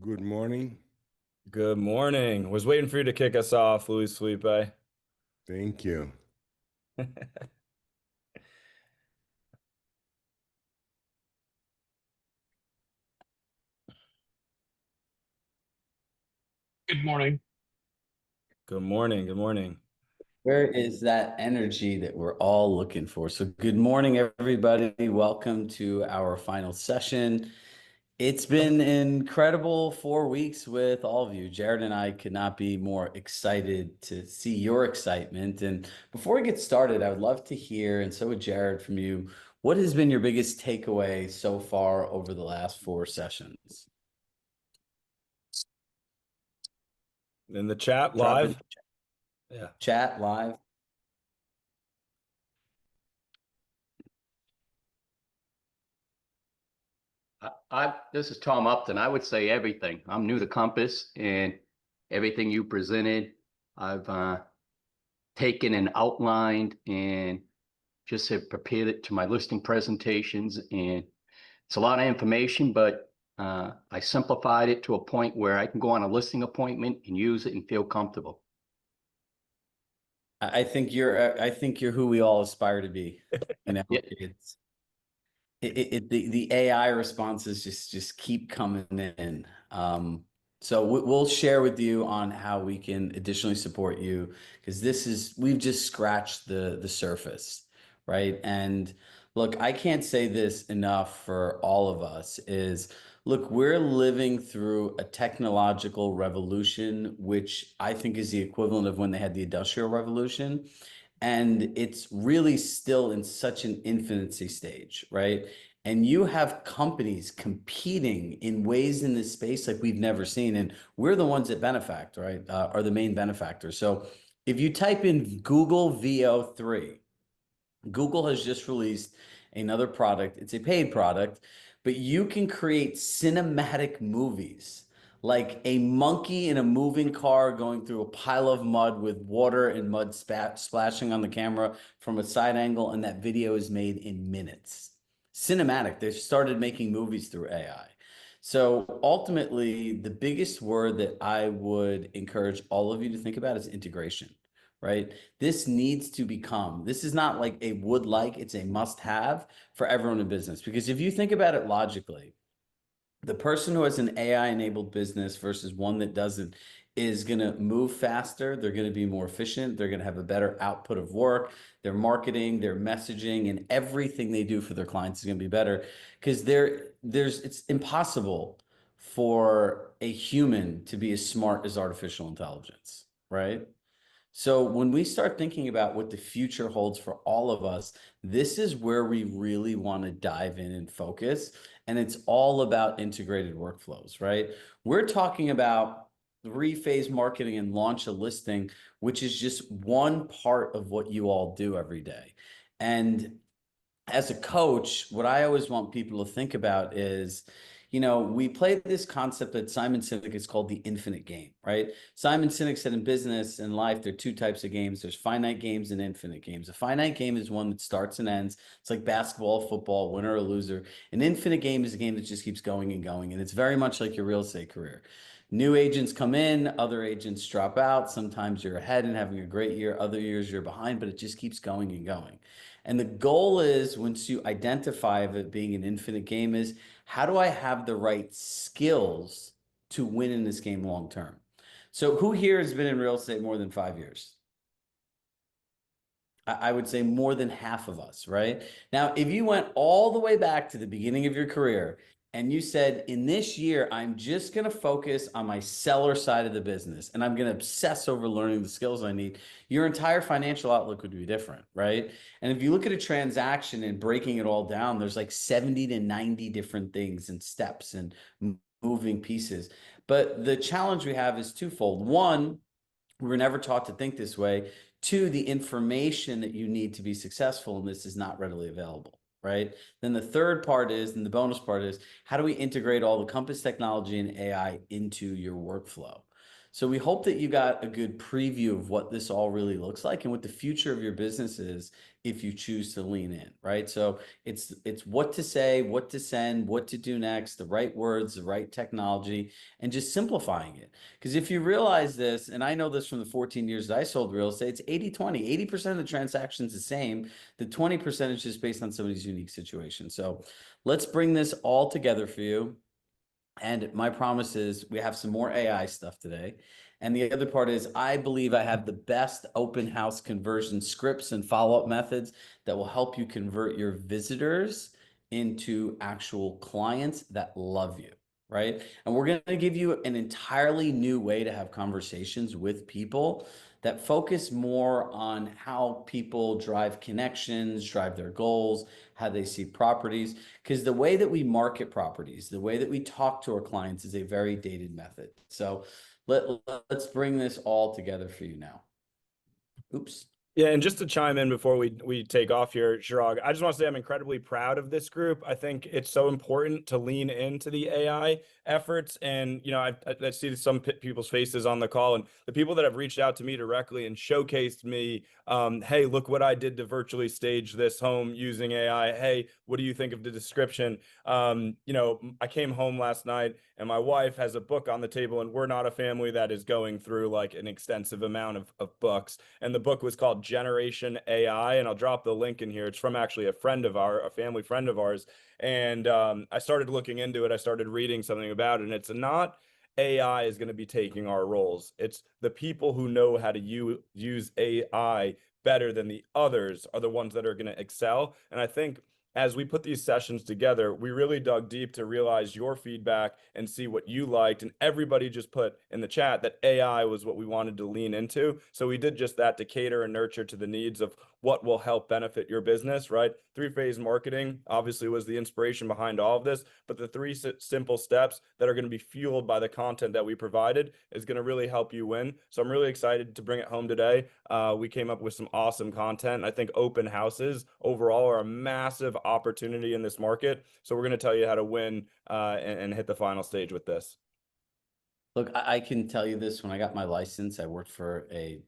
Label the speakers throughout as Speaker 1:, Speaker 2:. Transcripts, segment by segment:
Speaker 1: Good morning.
Speaker 2: Good morning. Was waiting for you to kick us off, Luis Felipe.
Speaker 1: Thank you.
Speaker 3: Good morning.
Speaker 2: Good morning. Good morning.
Speaker 4: Where is that energy that we're all looking for? So, good morning, everybody. Welcome to our final session. It's been an incredible 4 weeks with all of you. Jared and I could not be more excited to see your excitement. And before we get started, I would love to hear, and so would Jared, from you, what has been your biggest takeaway so far over the last 4 sessions?
Speaker 2: In the chat
Speaker 4: Drop in
Speaker 2: live. Yeah.
Speaker 4: chat live.
Speaker 5: This is Tom Upton. I would say everything. I'm new to Compass, and everything you presented, I've taken and outlined and just have prepared it to my listing presentations. And it's a lot of information, but I simplified it to a point where I can go on a listing appointment and use it and feel comfortable.
Speaker 4: I think you're who we all aspire to be.
Speaker 5: Yeah.
Speaker 4: The AI responses just keep coming in. So we'll share with you on how we can additionally support you, because we've just scratched the surface, right? And look, I can't say this enough for all of us is, look, we're living through a technological revolution, which I think is the equivalent of when they had the Industrial Revolution. And it's really still in such an infancy stage, right? And you have companies competing in ways in this space like we've never seen. And we're the ones that benefit, right? Are the main benefactors. So if you type in Google VO3, Google has just released another product. It's a paid product, but you can create cinematic movies, like a monkey in a moving car going through a pile of mud with water and mud splashing on the camera from a side angle, and that video is made in minutes. Cinematic. They've started making movies through AI. So ultimately, the biggest word that I would encourage all of you to think about is integration, right? This needs to become, this is not like a would like, it's a must have for everyone in business. Because if you think about it logically, the person who has an AI enabled business versus one that doesn't is going to move faster. They're going to be more efficient. They're going to have a better output of work. Their marketing, their messaging, and everything they do for their clients is going to be better, because it's impossible for a human to be as smart as artificial intelligence, right? So when we start thinking about what the future holds for all of us, this is where we really want to dive in and focus. And it's all about integrated workflows, right? We're talking about three-phase marketing and launch a listing, which is just one part of what you all do every day. And as a coach, what I always want people to think about is, we play this concept that Simon Sinek is called the infinite game, right? Simon Sinek said in business and life, there are two types of games. There's finite games and infinite games. A finite game is one that starts and ends. It's like basketball, football, winner or loser. An infinite game is a game that just keeps going and going. And it's very much like your real estate career. New agents come in, other agents drop out. Sometimes you're ahead and having a great year. Other years you're behind, but it just keeps going and going. And the goal is, once you identify of it being an infinite game, is how do I have the right skills to win in this game long term? So who here has been in real estate more than 5 years? I would say more than half of us, right? Now, if you went all the way back to the beginning of your career and you said, in this year, I'm just going to focus on my seller side of the business and I'm going to obsess over learning the skills I need, your entire financial outlook would be different, right? And if you look at a transaction and breaking it all down, there's like 70 to 90 different things and steps and moving pieces. But the challenge we have is twofold. One, we were never taught to think this way. Two, the information that you need to be successful in this is not readily available, right? Then the third part is, and the bonus part is, how do we integrate all the Compass technology and AI into your workflow? So we hope that you got a good preview of what this all really looks like and what the future of your business is if you choose to lean in, right? So it's what to say, what to send, what to do next, the right words, the right technology, and just simplifying it. Because if you realize this, and I know this from the 14 years that I sold real estate, it's 80-20. 80% of the transactions the same. The 20% is just based on somebody's unique situation. So let's bring this all together for you. And my promise is we have some more AI stuff today. And the other part is I believe I have the best open house conversion scripts and follow-up methods that will help you convert your visitors into actual clients that love you, right? And we're going to give you an entirely new way to have conversations with people that focus more on how people drive connections, drive their goals, how they see properties. Because the way that we market properties, the way that we talk to our clients is a very dated method. So let's bring this all together for you now. Oops.
Speaker 2: Yeah, and just to chime in before we take off here, Chirag, I just want to say I'm incredibly proud of this group. I think it's so important to lean into the AI efforts, and I see some people's faces on the call, and the people that have reached out to me directly and showcased me, hey, look what I did to virtually stage this home using AI. Hey, what do you think of the description? I came home last night and my wife has a book on the table, and we're not a family that is going through like an extensive amount of books. And the book was called Generation AI, and I'll drop the link in here. It's from actually a family friend of ours. And I started looking into it. I started reading something about it, and it's not AI is going to be taking our roles. It's the people who know how to use AI better than the others are the ones that are going to excel. And I think as we put these sessions together, we really dug deep to realize your feedback and see what you liked. And everybody just put in the chat that AI was what we wanted to lean into. So we did just that to cater and nurture to the needs of what will help benefit your business, right? Three-phase marketing obviously was the inspiration behind all of this, but the three simple steps that are going to be fueled by the content that we provided is going to really help you win. So I'm really excited to bring it home today. We came up with some awesome content. I think open houses overall are a massive opportunity in this market. So we're going to tell you how to win and hit the final stage with this.
Speaker 4: Look, I can tell you this. When I got my license, I worked for a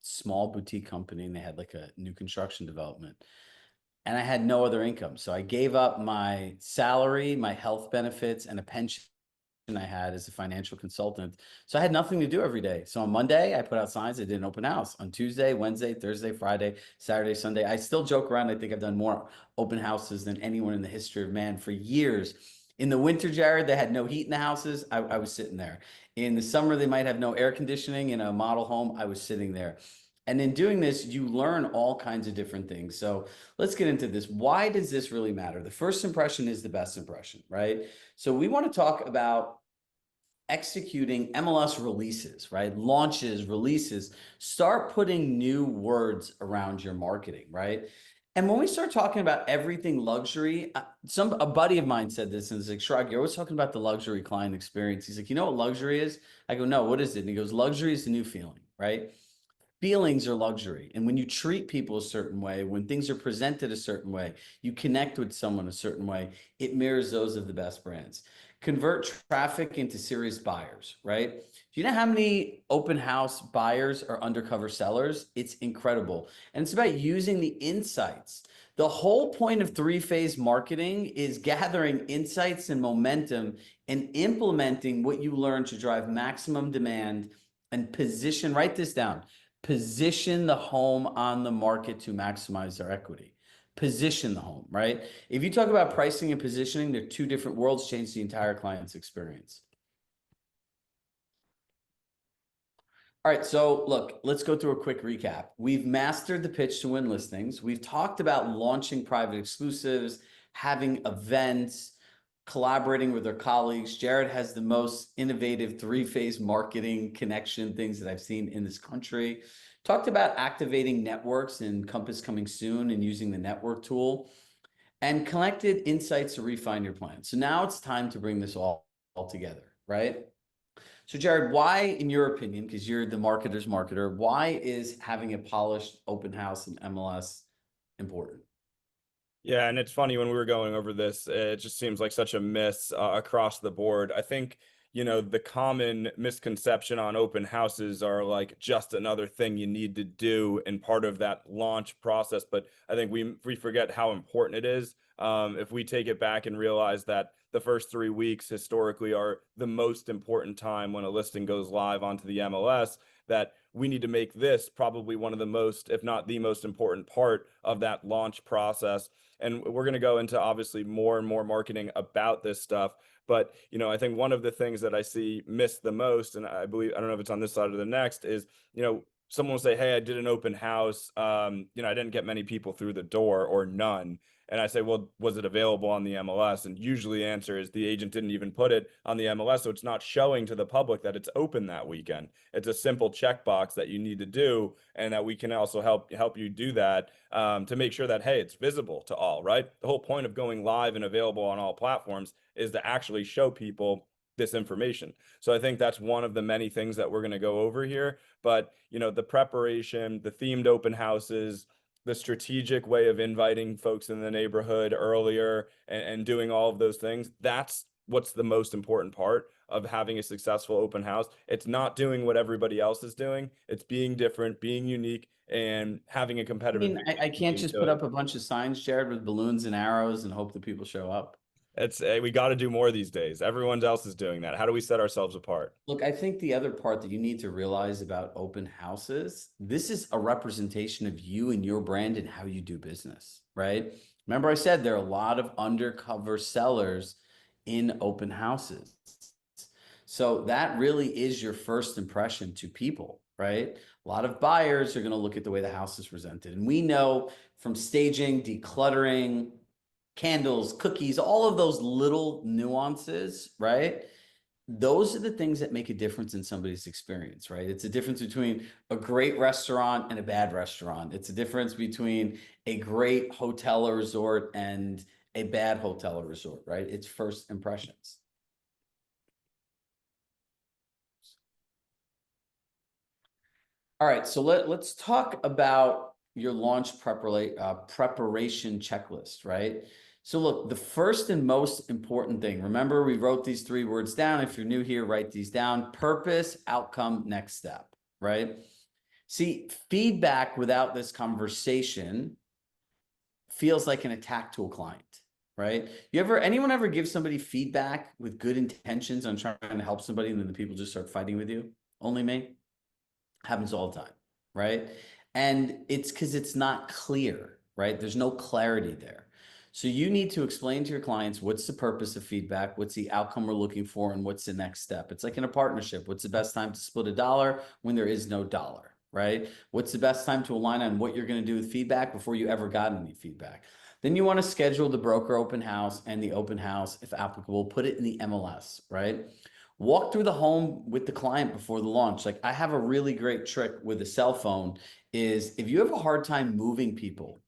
Speaker 4: small boutique company, and they had like a new construction development. And I had no other income. So I gave up my salary, my health benefits, and a pension I had as a financial consultant. So I had nothing to do every day. So on Monday, I put out signs. I did an open house. On Tuesday, Wednesday, Thursday, Friday, Saturday, Sunday. I still joke around. I think I've done more open houses than anyone in the history of man for years. In the winter, Jared, they had no heat in the houses. I was sitting there. In the summer, they might have no air conditioning in a model home. I was sitting there. And in doing this, you learn all kinds of different things. So let's get into this. Why does this really matter? The first impression is the best impression, right? So we want to talk about executing MLS releases, right? Launches, releases. Start putting new words around your marketing, right? And when we start talking about everything luxury, a buddy of mine said this, and it's like, Shrug, you're always talking about the luxury client experience. He's like, you know what luxury is? I go, no, what is it? And he goes, luxury is the new feeling, right? Feelings are luxury. And when you treat people a certain way, when things are presented a certain way, you connect with someone a certain way, it mirrors those of the best brands. Convert traffic into serious buyers, right? Do you know how many open house buyers are undercover sellers? It's incredible. And it's about using the insights. The whole point of three-phase marketing is gathering insights and momentum and implementing what you learn to drive maximum demand and position, write this down, position the home on the market to maximize their equity. Position the home, right? If you talk about pricing and positioning, they're two different worlds, change the entire client's experience. All right, so look, let's go through a quick recap. We've mastered the pitch to win listings. We've talked about launching private exclusives, having events, collaborating with our colleagues. Jared has the most innovative three-phase marketing connection things that I've seen in this country. Talked about activating networks and Compass coming soon and using the network tool, and collected insights to refine your plan. So now it's time to bring this all together, right? So Jared, why, in your opinion, because you're the marketer's marketer, why is having a polished open house in MLS important?
Speaker 2: Yeah, and it's funny when we were going over this, it just seems like such a miss across the board. I think, you know, the common misconception on open houses are like just another thing you need to do and part of that launch process. But I think we forget how important it is. If we take it back and realize that the first 3 weeks historically are the most important time when a listing goes live onto the MLS, that we need to make this probably one of the most, if not the most important part of that launch process. And we're going to go into obviously more and more marketing about this stuff. But, you know, I think one of the things that I see missed the most, and I believe, I don't know if it's on this side or the next, is, you know, someone will say, hey, I did an open house. You know, I didn't get many people through the door or none. And I say, well, was it available on the MLS? And usually the answer is the agent didn't even put it on the MLS. So it's not showing to the public that it's open that weekend. It's a simple checkbox that you need to do, and that we can also help you do that to make sure that, hey, it's visible to all, right? The whole point of going live and available on all platforms is to actually show people this information. So I think that's one of the many things that we're going to go over here. But, you know, the preparation, the themed open houses, the strategic way of inviting folks in the neighborhood earlier, and doing all of those things, that's what's the most important part of having a successful open house. It's not doing what everybody else is doing. It's being different, being unique, and having a
Speaker 4: I
Speaker 2: competitive
Speaker 4: mean, I
Speaker 2: advantage
Speaker 4: can't
Speaker 2: when
Speaker 4: just
Speaker 2: you
Speaker 4: put
Speaker 2: do it.
Speaker 4: up a bunch of signs, Jared, with balloons and arrows and hope that people show up.
Speaker 2: It's we got to do more these days. Everyone else is doing that. How do we set ourselves apart?
Speaker 4: Look, I think the other part that you need to realize about open houses, this is a representation of you and your brand and how you do business, right? Remember, I said there are a lot of undercover sellers in open houses. So that really is your first impression to people, right? A lot of buyers are going to look at the way the house is presented. And we know from staging, decluttering, candles, cookies, all of those little nuances, right? Those are the things that make a difference in somebody's experience, right? It's a difference between a great restaurant and a bad restaurant. It's a difference between a great hotel or resort and a bad hotel or resort, right? It's first impressions. All right, so let's talk about your launch preparation checklist, right? So look, the first and most important thing, remember we wrote these 3 words down. If you're new here, write these down: purpose, outcome, next step, right? See, feedback without this conversation feels like an attack to a client, right? Anyone ever give somebody feedback with good intentions on trying to help somebody and then the people just start fighting with you? Only me? Happens all the time, right? And it's because it's not clear, right? There's no clarity there. So you need to explain to your clients what's the purpose of feedback, what's the outcome we're looking for, and what's the next step. It's like in a partnership. What's the best time to split a dollar when there is no dollar, right? What's the best time to align on what you're going to do with feedback before you ever got any feedback? Then you want to schedule the broker open house and the open house, if applicable, put it in the MLS, right? Walk through the home with the client before the launch. Like, I have a really great trick with a cell phone is if you have a hard time moving people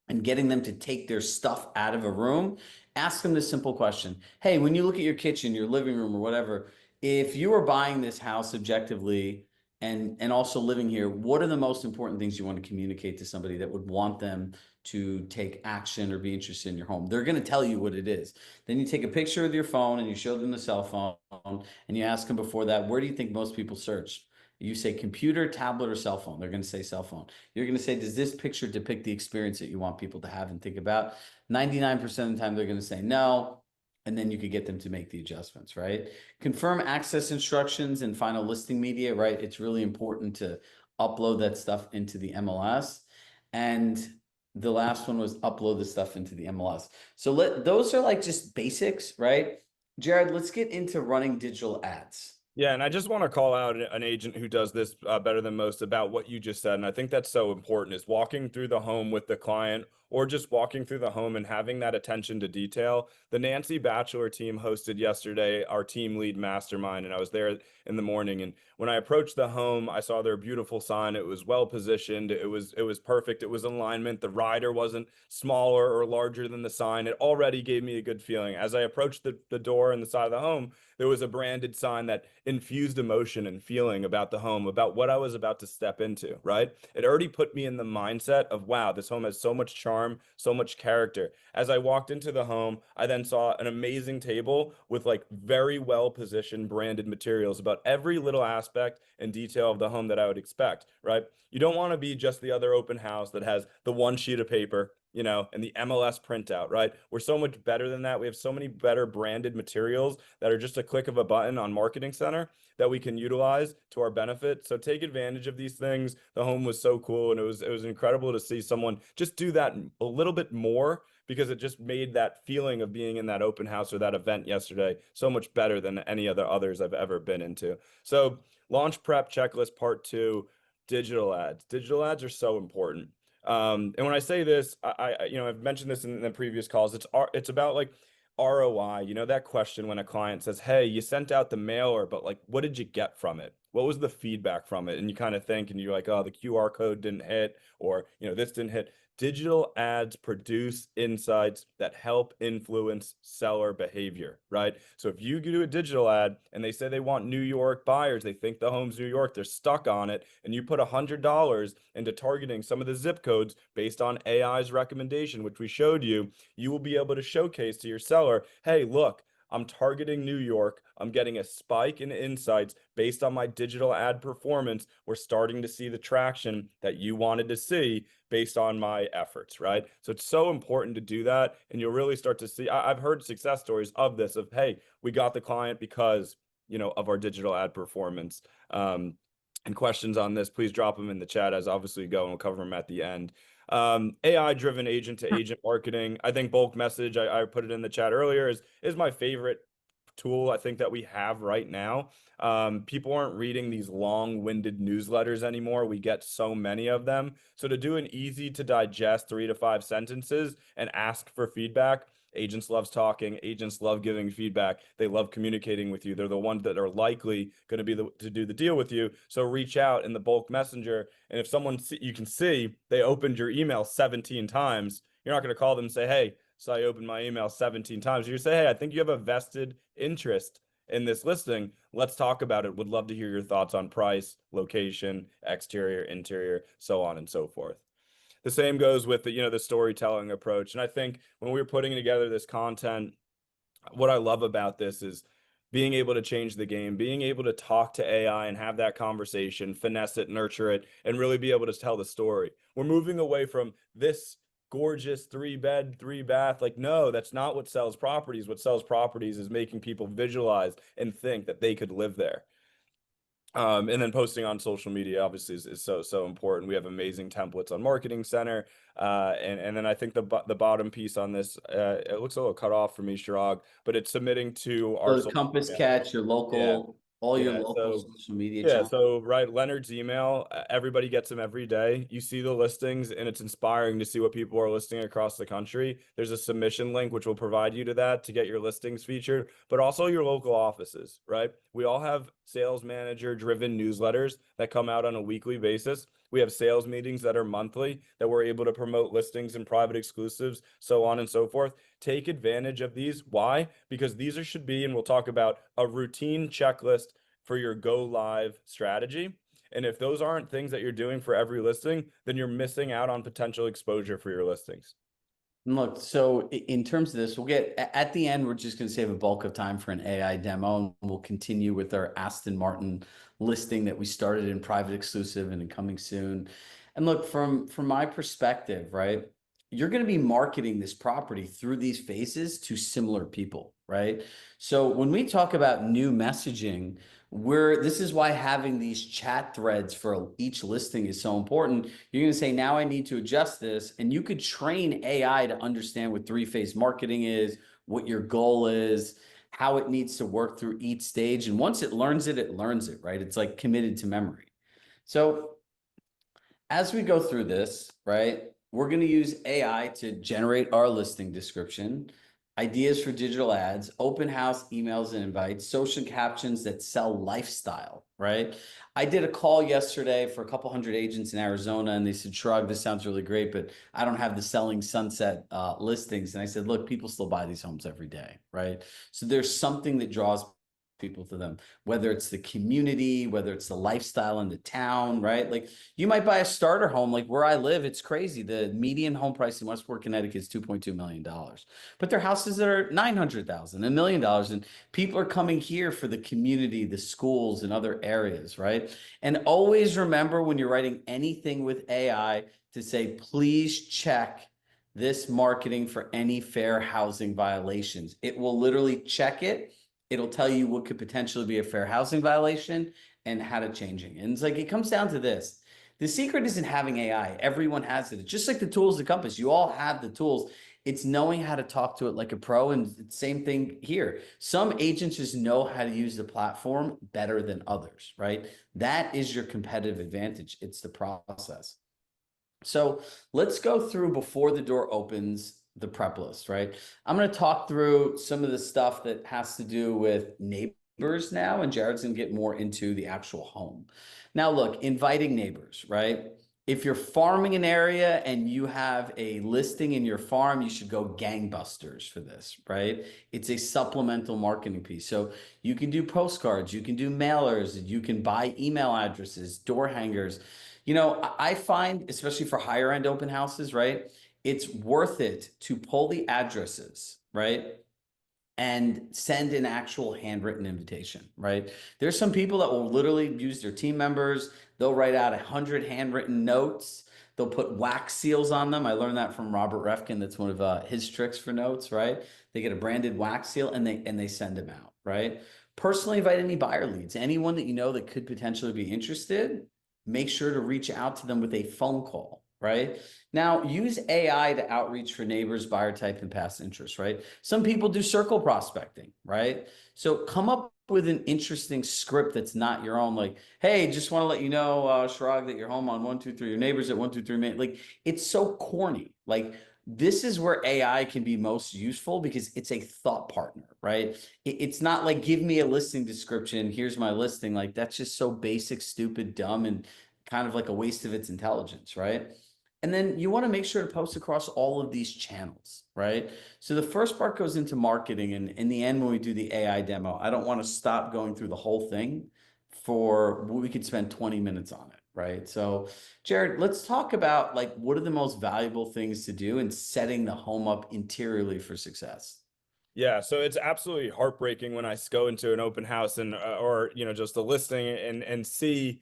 Speaker 4: and getting them to take their stuff out of a room, ask them this simple question. Hey, when you look at your kitchen, your living room or whatever, if you were buying this house objectively and also living here, what are the most important things you want to communicate to somebody that would want them to take action or be interested in your home? They're going to tell you what it is. Then you take a picture with your phone and you show them the cell phone and you ask them before that, where do you think most people search? You say computer, tablet, or cell phone. They're going to say cell phone. You're going to say, does this picture depict the experience that you want people to have and think about? 99% of the time, they're going to say no. And then you could get them to make the adjustments, right? Confirm access instructions and final listing media, right? It's really important to upload that stuff into the MLS. And the last one was upload the stuff into the MLS. So those are like just basics, right? Jared, let's get into running digital ads.
Speaker 2: Yeah, and I just want to call out an agent who does this better than most about what you just said. And I think that's so important, is walking through the home with the client, or just walking through the home and having that attention to detail. The Nancy Bachelor team hosted yesterday our team lead mastermind, and I was there in the morning. And when I approached the home, I saw their beautiful sign. It was well positioned. It was perfect. It was in alignment. The rider wasn't smaller or larger than the sign. It already gave me a good feeling. As I approached the door and the side of the home, there was a branded sign that infused emotion and feeling about the home, about what I was about to step into, right? It already put me in the mindset of, wow, this home has so much charm, so much character. As I walked into the home, I then saw an amazing table with like very well positioned branded materials about every little aspect and detail of the home that I would expect, right? You don't want to be just the other open house that has the one sheet of paper, you know, and the MLS printout, right? We're so much better than that. We have so many better branded materials that are just a click of a button on Marketing Center that we can utilize to our benefit. So take advantage of these things. The home was so cool, and it was incredible to see someone just do that a little bit more, because it just made that feeling of being in that open house or that event yesterday so much better than any other others I've ever been into. So launch prep checklist part 2, digital ads. Digital ads are so important. And when I say this, you know, I've mentioned this in the previous calls. It's about like ROI. You know, that question when a client says, "Hey, you sent out the mailer, but like, what did you get from it? What was the feedback from it?" And you kind of think, and you're like, "Oh, the QR code didn't hit, or you know, this didn't hit." Digital ads produce insights that help influence seller behavior, right? So if you do a digital ad and they say they want New York buyers, they think the home's New York, they're stuck on it, and you put $100 into targeting some of the zip codes based on AI's recommendation, which we showed you, you will be able to showcase to your seller, hey, look, I'm targeting New York. I'm getting a spike in insights based on my digital ad performance. We're starting to see the traction that you wanted to see based on my efforts, right? So it's so important to do that. And you'll really start to see, I've heard success stories of this, of, hey, we got the client because, you know, of our digital ad performance. And questions on this, please drop them in the chat as obviously go, and we'll cover them at the end. AI driven agent to agent marketing. I think bulk message, I put it in the chat earlier, is my favorite tool I think that we have right now. People aren't reading these long-winded newsletters anymore. We get so many of them. So to do an easy to digest 3 to 5 sentences and ask for feedback, agents loves talking. Agents love giving feedback. They love communicating with you. They're the ones that are likely going to be to do the deal with you. So reach out in the bulk messenger. And if someone you can see they opened your email 17 times, you're not going to call them and say, "Hey, so I opened my email 17 times." You say, "Hey, I think you have a vested interest in this listing. Let's talk about it. Would love to hear your thoughts on price, location, exterior, interior, so on and so forth." The same goes with the, you know, the storytelling approach. And I think when we were putting together this content, what I love about this is being able to change the game, being able to talk to AI and have that conversation, finesse it, nurture it, and really be able to tell the story. We're moving away from this gorgeous 3-bed, 3-bath. Like, no, that's not what sells properties. What sells properties is making people visualize and think that they could live there. And then posting on social media obviously is so important. We have amazing templates on Marketing Center. And then I think the bottom piece on this, it looks a little cut off for me, Shirag, but it's submitting to our
Speaker 4: So Compass
Speaker 2: media.
Speaker 4: Catch, your
Speaker 2: Yeah.
Speaker 4: local, all your
Speaker 2: Yeah,
Speaker 4: local
Speaker 2: so
Speaker 4: social media
Speaker 2: yeah,
Speaker 4: channels.
Speaker 2: so right, Leonard's email, everybody gets them every day. You see the listings, and it's inspiring to see what people are listing across the country. There's a submission link which will provide you to that to get your listings featured, but also your local offices, right? We all have sales manager driven newsletters that come out on a weekly basis. We have sales meetings that are monthly that we're able to promote listings and private exclusives, so on and so forth. Take advantage of these. Why? Because these should be, and we'll talk about, a routine checklist for your go live strategy. And if those aren't things that you're doing for every listing, then you're missing out on potential exposure for your listings.
Speaker 4: And look, so in terms of this, we'll get at the end, we're just going to save a bulk of time for an AI demo, and we'll continue with our Aston Martin listing that we started in private exclusive and coming soon. And look, from my perspective, right, you're going to be marketing this property through these phases to similar people, right? So when we talk about new messaging, this is why having these chat threads for each listing is so important. You're going to say, now I need to adjust this. And you could train AI to understand what 3-phase marketing is, what your goal is, how it needs to work through each stage. And once it learns it, right? It's like committed to memory. So as we go through this, right, we're going to use AI to generate our listing description, ideas for digital ads, open house emails and invites, social captions that sell lifestyle, right? I did a call yesterday for a couple hundred agents in Arizona, and they said, "Shrug, this sounds really great, but I don't have the selling sunset listings." And I said, "Look, people still buy these homes every day, right? So there's something that draws people to them, whether it's the community, whether it's the lifestyle in the town, right? Like you might buy a starter home, like where I live, it's crazy. The median home price in Westport, Connecticut is $2.2 million, but there are houses that are $900,000, $1 million. And people are coming here for the community, the schools and other areas, right? And always remember when you're writing anything with AI to say, please check this marketing for any fair housing violations. It will literally check it. It'll tell you what could potentially be a fair housing violation and how to change it. And it's like, it comes down to this. The secret isn't having AI. Everyone has it. It's just like the tools of Compass. You all have the tools. It's knowing how to talk to it like a pro. And same thing here. Some agents just know how to use the platform better than others, right? That is your competitive advantage. It's the process. So let's go through before the door opens the prep list, right? I'm going to talk through some of the stuff that has to do with neighbors now, and Jared's going to get more into the actual home. Now, look, inviting neighbors, right? If you're farming an area and you have a listing in your farm, you should go gangbusters for this, right? It's a supplemental marketing piece. So you can do postcards, you can do mailers, you can buy email addresses, door hangers. You know, I find, especially for higher end open houses, right? It's worth it to pull the addresses, right? And send an actual handwritten invitation, right? There's some people that will literally use their team members. They'll write out 100 handwritten notes. They'll put wax seals on them. I learned that from Robert Refkin. That's one of his tricks for notes, right? They get a branded wax seal and they send them out, right? Personally invite any buyer leads, anyone that you know that could potentially be interested. Make sure to reach out to them with a phone call, right? Now, use AI to outreach for neighbors, buyer type, and past interest, right? Some people do circle prospecting, right? So come up with an interesting script that's not your own, like, hey, just want to let you know, Shrag, that you're home on 123, your neighbors at 123 Main. Like, it's so corny. Like, this is where AI can be most useful because it's a thought partner, right? It's not like, give me a listing description, here's my listing. Like, that's just so basic, stupid, dumb, and kind of like a waste of its intelligence, right? And then you want to make sure to post across all of these channels, right? So the first part goes into marketing. And in the end, when we do the AI demo, I don't want to stop going through the whole thing we could spend 20 minutes on it, right? So Jared, let's talk about like, what are the most valuable things to do in setting the home up interiorly for success?
Speaker 2: Yeah, so it's absolutely heartbreaking when I go into an open house and or just a listing and see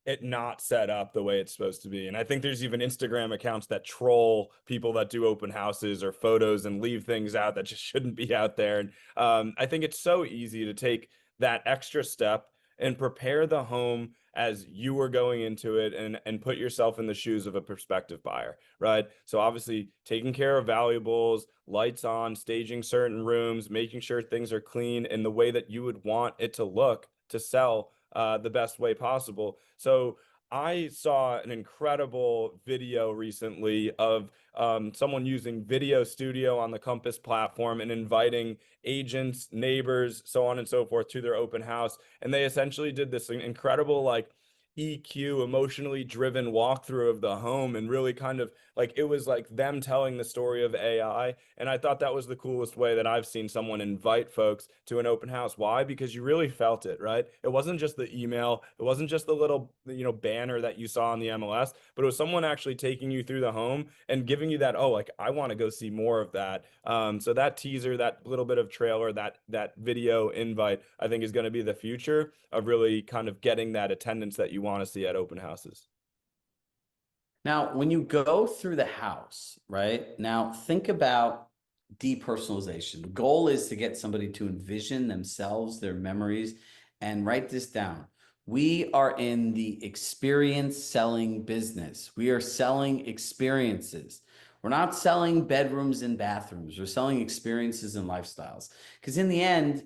Speaker 2: it not set up the way it's supposed to be. And I think there's even Instagram accounts that troll people that do open houses or photos and leave things out that just shouldn't be out there. And I think it's so easy to take that extra step and prepare the home as you were going into it and put yourself in the shoes of a prospective buyer, right? So obviously taking care of valuables, lights on, staging certain rooms, making sure things are clean in the way that you would want it to look to sell the best way possible. So I saw an incredible video recently of someone using Video Studio on the Compass platform and inviting agents, neighbors, so on and so forth to their open house. And they essentially did this incredible, like, EQ, emotionally driven walkthrough of the home, and really kind of like it was like them telling the story of AI. And I thought that was the coolest way that I've seen someone invite folks to an open house. Why? Because you really felt it, right? It wasn't just the email, it wasn't just the little banner that you saw on the MLS, but it was someone actually taking you through the home and giving you that, oh, like, I want to go see more of that. So that teaser, that little bit of trailer, that video invite, I think is going to be the future of really kind of getting that attendance that you want to see at open houses.
Speaker 4: Now, when you go through the house, right? Now, think about depersonalization. The goal is to get somebody to envision themselves, their memories, and write this down. We are in the experience selling business. We are selling experiences. We're not selling bedrooms and bathrooms. We're selling experiences and lifestyles. Because in the end,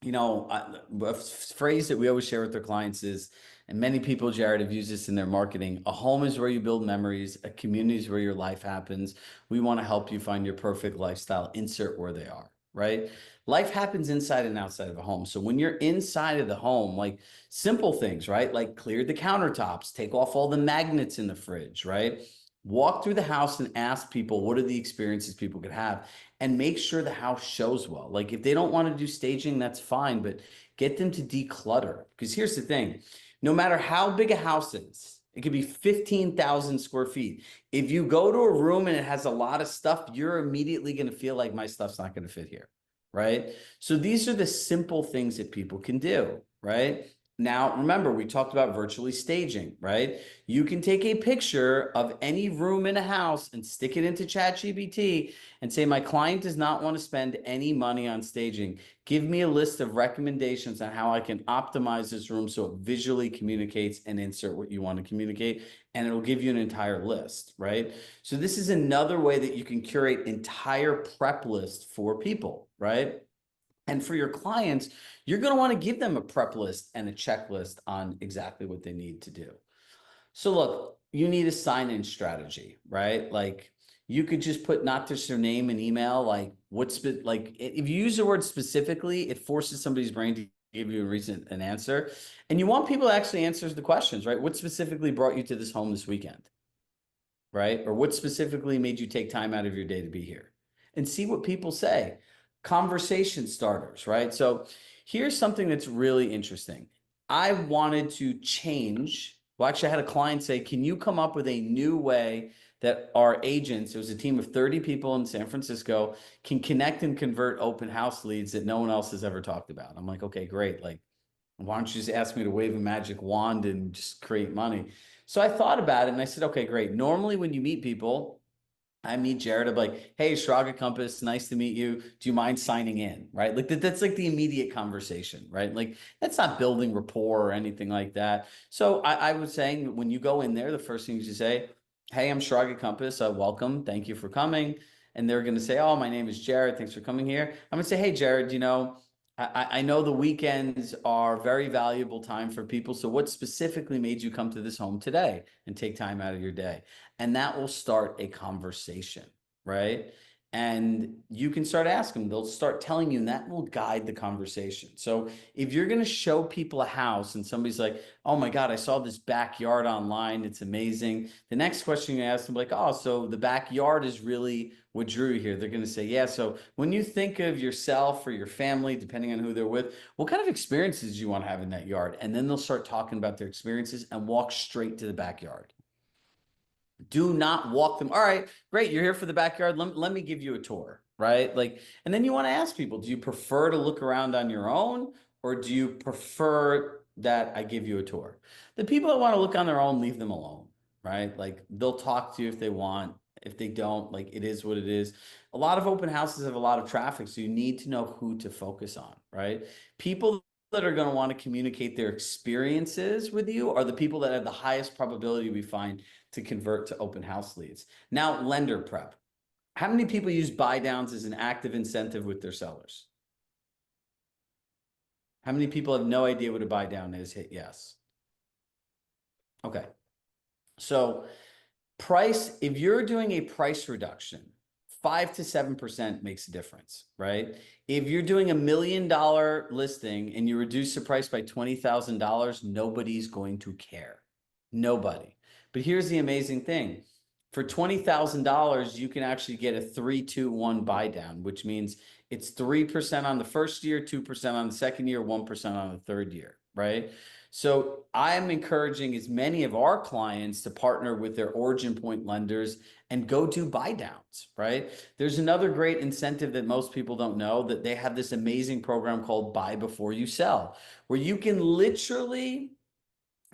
Speaker 4: a phrase that we always share with our clients is, and many people, Jared, have used this in their marketing, a home is where you build memories, a community is where your life happens. We want to help you find your perfect lifestyle, insert where they are, right? Life happens inside and outside of a home. So when you're inside of the home, like simple things, right? Like clear the countertops, take off all the magnets in the fridge, right? Walk through the house and ask people what are the experiences people could have, and make sure the house shows well. Like if they don't want to do staging, that's fine, but get them to declutter. Because here's the thing, no matter how big a house is, it could be 15,000 square feet. If you go to a room and it has a lot of stuff, you're immediately going to feel like my stuff's not going to fit here, right? So these are the simple things that people can do, right? Now, remember, we talked about virtually staging, right? You can take a picture of any room in a house and stick it into ChatGPT and say, my client does not want to spend any money on staging. Give me a list of recommendations on how I can optimize this room so it visually communicates, and insert what you want to communicate. And it'll give you an entire list, right? So this is another way that you can curate entire prep list for people, right? And for your clients, you're going to want to give them a prep list and a checklist on exactly what they need to do. So look, you need a sign-in strategy, right? Like you could just put not just their name and email, like if you use the word specifically, it forces somebody's brain to give you an answer. And you want people to actually answer the questions, right? What specifically brought you to this home this weekend? Right? Or what specifically made you take time out of your day to be here? And see what people say. Conversation starters, right? So here's something that's really interesting. I wanted to change. Well, actually, I had a client say, can you come up with a new way that our agents, it was a team of 30 people in San Francisco, can connect and convert open house leads that no one else has ever talked about? I'm like, okay, great. Like, why don't you just ask me to wave a magic wand and just create money? So I thought about it and I said, okay, great. Normally when you meet people, I meet Jared, I'm like, hey, Shraga Compass, nice to meet you. Do you mind signing in? Right? Like that's like the immediate conversation, right? Like that's not building rapport or anything like that. So I was saying when you go in there, the first thing you say, hey, I'm Shraga Compass. Welcome. Thank you for coming. And they're going to say, oh, my name is Jared. Thanks for coming here. I'm going to say, hey, Jared, I know the weekends are very valuable time for people. So what specifically made you come to this home today and take time out of your day? And that will start a conversation, right? And you can start asking them, they'll start telling you, and that will guide the conversation. So if you're going to show people a house and somebody's like, oh my God, I saw this backyard online, it's amazing. The next question you ask them, like, oh, so the backyard is really what drew you here? They're going to say, yeah. So when you think of yourself or your family, depending on who they're with, what kind of experiences do you want to have in that yard? And then they'll start talking about their experiences and walk straight to the backyard. Do not walk them. All right, great. You're here for the backyard. Let me give you a tour, right? Like, and then you want to ask people, do you prefer to look around on your own, or do you prefer that I give you a tour? The people that want to look on their own, leave them alone, right? Like they'll talk to you if they want. If they don't, like it is what it is. A lot of open houses have a lot of traffic, so you need to know who to focus on, right? People that are going to want to communicate their experiences with you are the people that have the highest probability we find to convert to open house leads. Now, lender prep. How many people use buy downs as an active incentive with their sellers? How many people have no idea what a buy down is? Hit yes. Okay. So price, if you're doing a price reduction, 5 to 7% makes a difference, right? If you're doing $1 million listing and you reduce the price by $20,000, nobody's going to care. Nobody. But here's the amazing thing. For $20,000, you can actually get a 3-2-1 buy down, which means it's 3% on the first year, 2% on the second year, 1% on the third year, right? So I'm encouraging as many of our clients to partner with their origin point lenders and go do buy downs, right? There's another great incentive that most people don't know, that they have this amazing program called Buy Before You Sell, where you can literally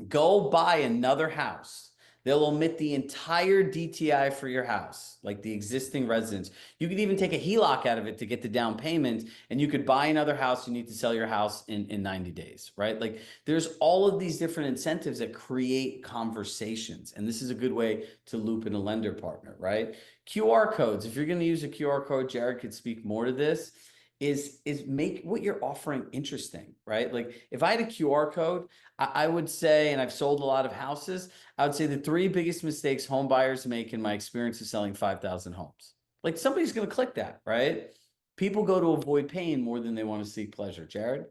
Speaker 4: go buy another house. They'll omit the entire DTI for your house, like the existing residence. You could even take a HELOC out of it to get the down payment, and you could buy another house. You need to sell your house in 90 days, right? Like there's all of these different incentives that create conversations. And this is a good way to loop in a lender partner, right? QR codes. If you're going to use a QR code, Jared could speak more to this. Is make what you're offering interesting, right? Like if I had a QR code, I would say, and I've sold a lot of houses, I would say the 3 biggest mistakes home buyers make in my experience of selling 5,000 homes. Like somebody's going to click that, right? People go to avoid pain more than they want to seek pleasure. Jared?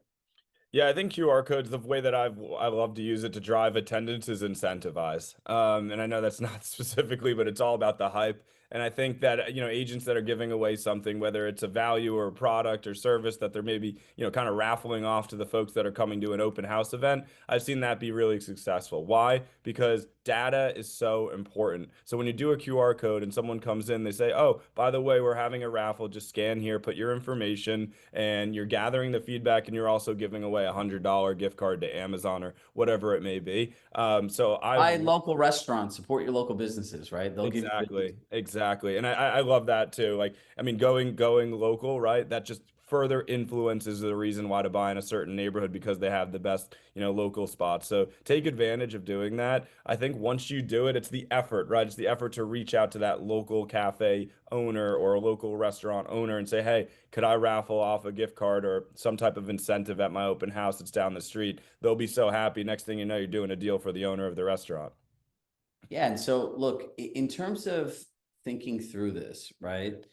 Speaker 2: Yeah, I think QR codes, the way that I love to use it to drive attendance is incentivize. And I know that's not specifically, but it's all about the hype. And I think that, agents that are giving away something, whether it's a value or a product or service that they're maybe, kind of raffling off to the folks that are coming to an open house event, I've seen that be really successful. Why? Because data is so important. So when you do a QR code and someone comes in, they say, "Oh, by the way, we're having a raffle. Just scan here, put your information," and you're gathering the feedback, and you're also giving away $100 gift card to Amazon or whatever it may be. So
Speaker 4: Buy
Speaker 2: I've
Speaker 4: local restaurants, support your local businesses, right? They'll give you business.
Speaker 2: exactly. And I love that too. Like, I mean, going local, right? That just further influences the reason why to buy in a certain neighborhood because they have the best, local spots. So take advantage of doing that. I think once you do it, it's the effort, right? It's the effort to reach out to that local cafe owner or a local restaurant owner and say, "Hey, could I raffle off a gift card or some type of incentive at my open house that's down the street?" They'll be so happy. Next thing you know, you're doing a deal for the owner of the restaurant.
Speaker 4: Yeah. And so look, in terms of thinking through this, right?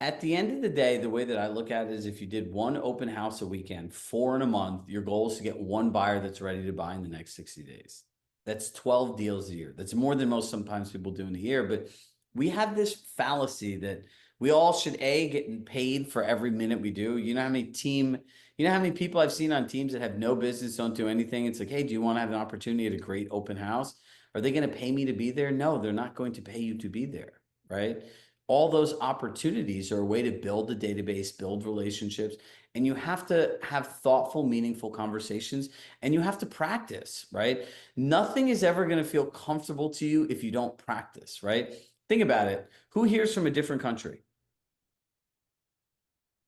Speaker 4: At the end of the day, the way that I look at it is if you did one open house a weekend, 4 in a month, your goal is to get one buyer that's ready to buy in the next 60 days. That's 12 deals a year. That's more than most sometimes people do in a year. But we have this fallacy that we all should get paid for every minute we do. You know how many people I've seen on teams that have no business, don't do anything. It's like, "Hey, do you want to have an opportunity at a great open house? Are they going to pay me to be there?" No, they're not going to pay you to be there, right? All those opportunities are a way to build a database, build relationships, and you have to have thoughtful, meaningful conversations, and you have to practice, right? Nothing is ever going to feel comfortable to you if you don't practice, right? Think about it. Who here's from a different country,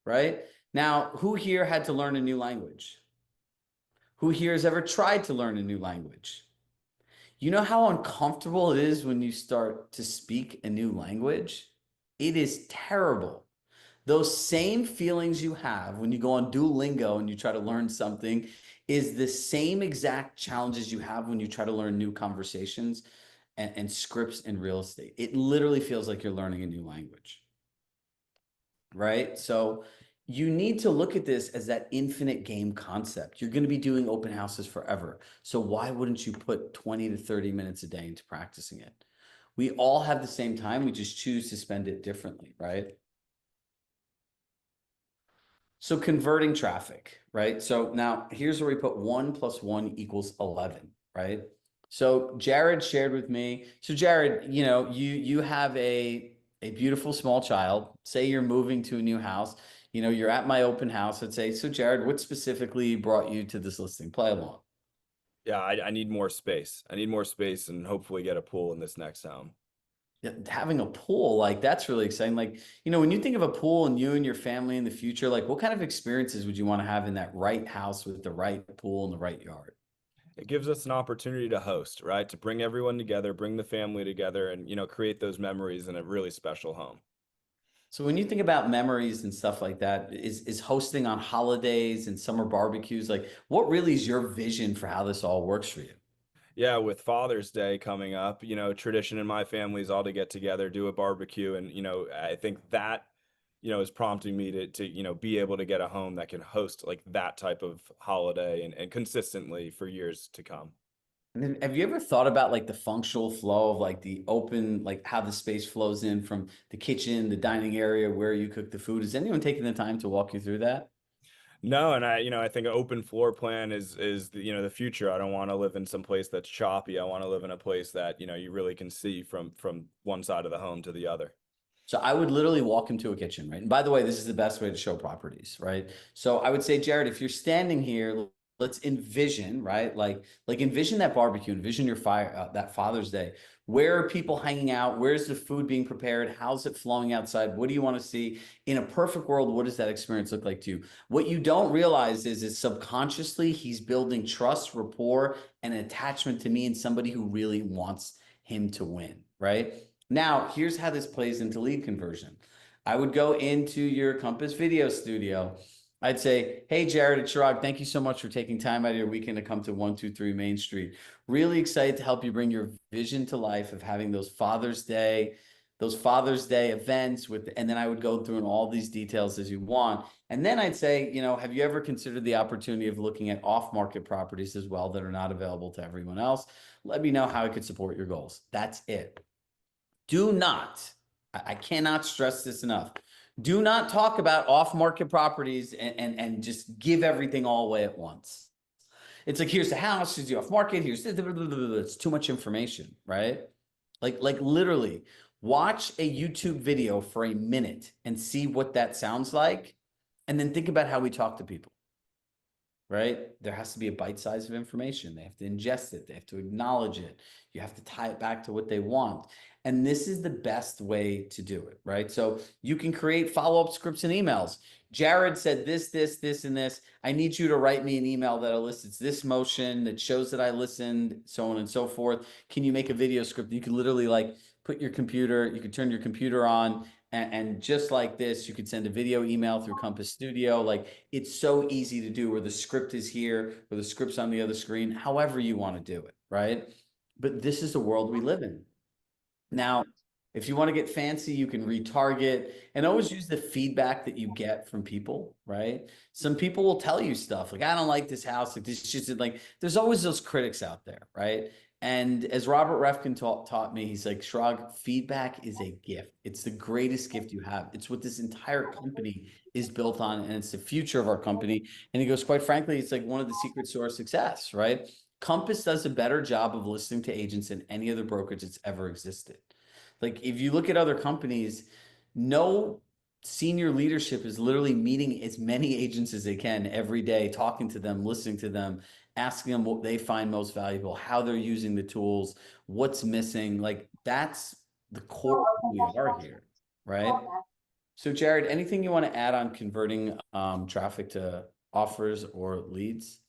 Speaker 4: right? Now, who here had to learn a new language? Who here has ever tried to learn a new language? You know how uncomfortable it is when you start to speak a new language? It is terrible. Those same feelings you have when you go on Duolingo and you try to learn something is the same exact challenges you have when you try to learn new conversations and scripts in real estate. It literally feels like you're learning a new language, right? So you need to look at this as that infinite game concept. You're going to be doing open houses forever. So why wouldn't you put 20 to 30 minutes a day into practicing it? We all have the same time. We just choose to spend it differently, right? So converting traffic, right? So now here's where we put 1 + 1 = 11, right? So Jared shared with me. So Jared, you have a beautiful small child. Say you're moving to a new house. You're at my open house. I'd say, so Jared, what specifically brought you to this listing? Play along.
Speaker 2: Yeah, I need more space. I need more space and hopefully get a pool in this next home.
Speaker 4: Yeah, having a pool, like that's really exciting. Like, when you think of a pool and you and your family in the future, like what kind of experiences would you want to have in that right house with the right pool and the right yard?
Speaker 2: It gives us an opportunity to host, right? To bring everyone together, bring the family together and, create those memories in a really special home.
Speaker 4: So when you think about memories and stuff like that, is hosting on holidays and summer barbecues, like what really is your vision for how this all works for you?
Speaker 2: Yeah, with Father's Day coming up, tradition in my family is all to get together, do a barbecue. And, I think that, is prompting me to, be able to get a home that can host like that type of holiday and consistently for years to come.
Speaker 4: And then have you ever thought about like the functional flow of like the open, like how the space flows in from the kitchen, the dining area, where you cook the food? Is anyone taking the time to walk you through that?
Speaker 2: No, and I think an open floor plan is the, the future. I don't want to live in some place that's choppy. I want to live in a place that, you really can see from one side of the home to the other.
Speaker 4: So I would literally walk him to a kitchen, right? And by the way, this is the best way to show properties, right? So I would say, Jared, if you're standing here, let's envision, right? Like envision that barbecue, envision your fire, that Father's Day. Where are people hanging out? Where's the food being prepared? How's it flowing outside? What do you want to see? In a perfect world, what does that experience look like to you? What you don't realize is subconsciously he's building trust, rapport, and attachment to me and somebody who really wants him to win, right? Now, here's how this plays into lead conversion. I would go into your Compass Video Studio. I'd say, "Hey, Jared and Chirag, thank you so much for taking time out of your weekend to come to 123 Main Street. Really excited to help you bring your vision to life of having those Father's Day, those Father's Day events with, and then I would go through in all these details as you want. And then I'd say, you know, have you ever considered the opportunity of looking at off-market properties as well that are not available to everyone else? Let me know how I could support your goals. That's it. Do not, I cannot stress this enough. Do not talk about off-market properties and just give everything all away at once. It's like, here's the house, here's the off-market, here's, it's too much information, right? Like literally watch a YouTube video for a minute and see what that sounds like. And then think about how we talk to people, right? There has to be a bite size of information. They have to ingest it. They have to acknowledge it. You have to tie it back to what they want. And this is the best way to do it, right? So you can create follow-up scripts and emails. Jared said this, and this. I need you to write me an email that elicits this motion that shows that I listened, so on and so forth. Can you make a video script? You can literally like put your computer, you can turn your computer on, and just like this, you could send a video email through Compass Studio. Like, it's so easy to do, where the script is here, or the script's on the other screen, however you want to do it, right? But this is the world we live in. Now, if you want to get fancy, you can retarget and always use the feedback that you get from people, right? Some people will tell you stuff like, I don't like this house. Like, this just like, there's always those critics out there, right? And as Robert Refkin taught me, he's like, Shrug, feedback is a gift. It's the greatest gift you have. It's what this entire company is built on, and it's the future of our company. And he goes, quite frankly, it's like one of the secrets to our success, right? Compass does a better job of listening to agents than any other brokerage that's ever existed. Like, if you look at other companies, no senior leadership is literally meeting as many agents as they can every day, talking to them, listening to them, asking them what they find most valuable, how they're using the tools, what's missing. Like, that's the core of who we are here, right? So Jared, anything you want to add on converting traffic to offers or leads?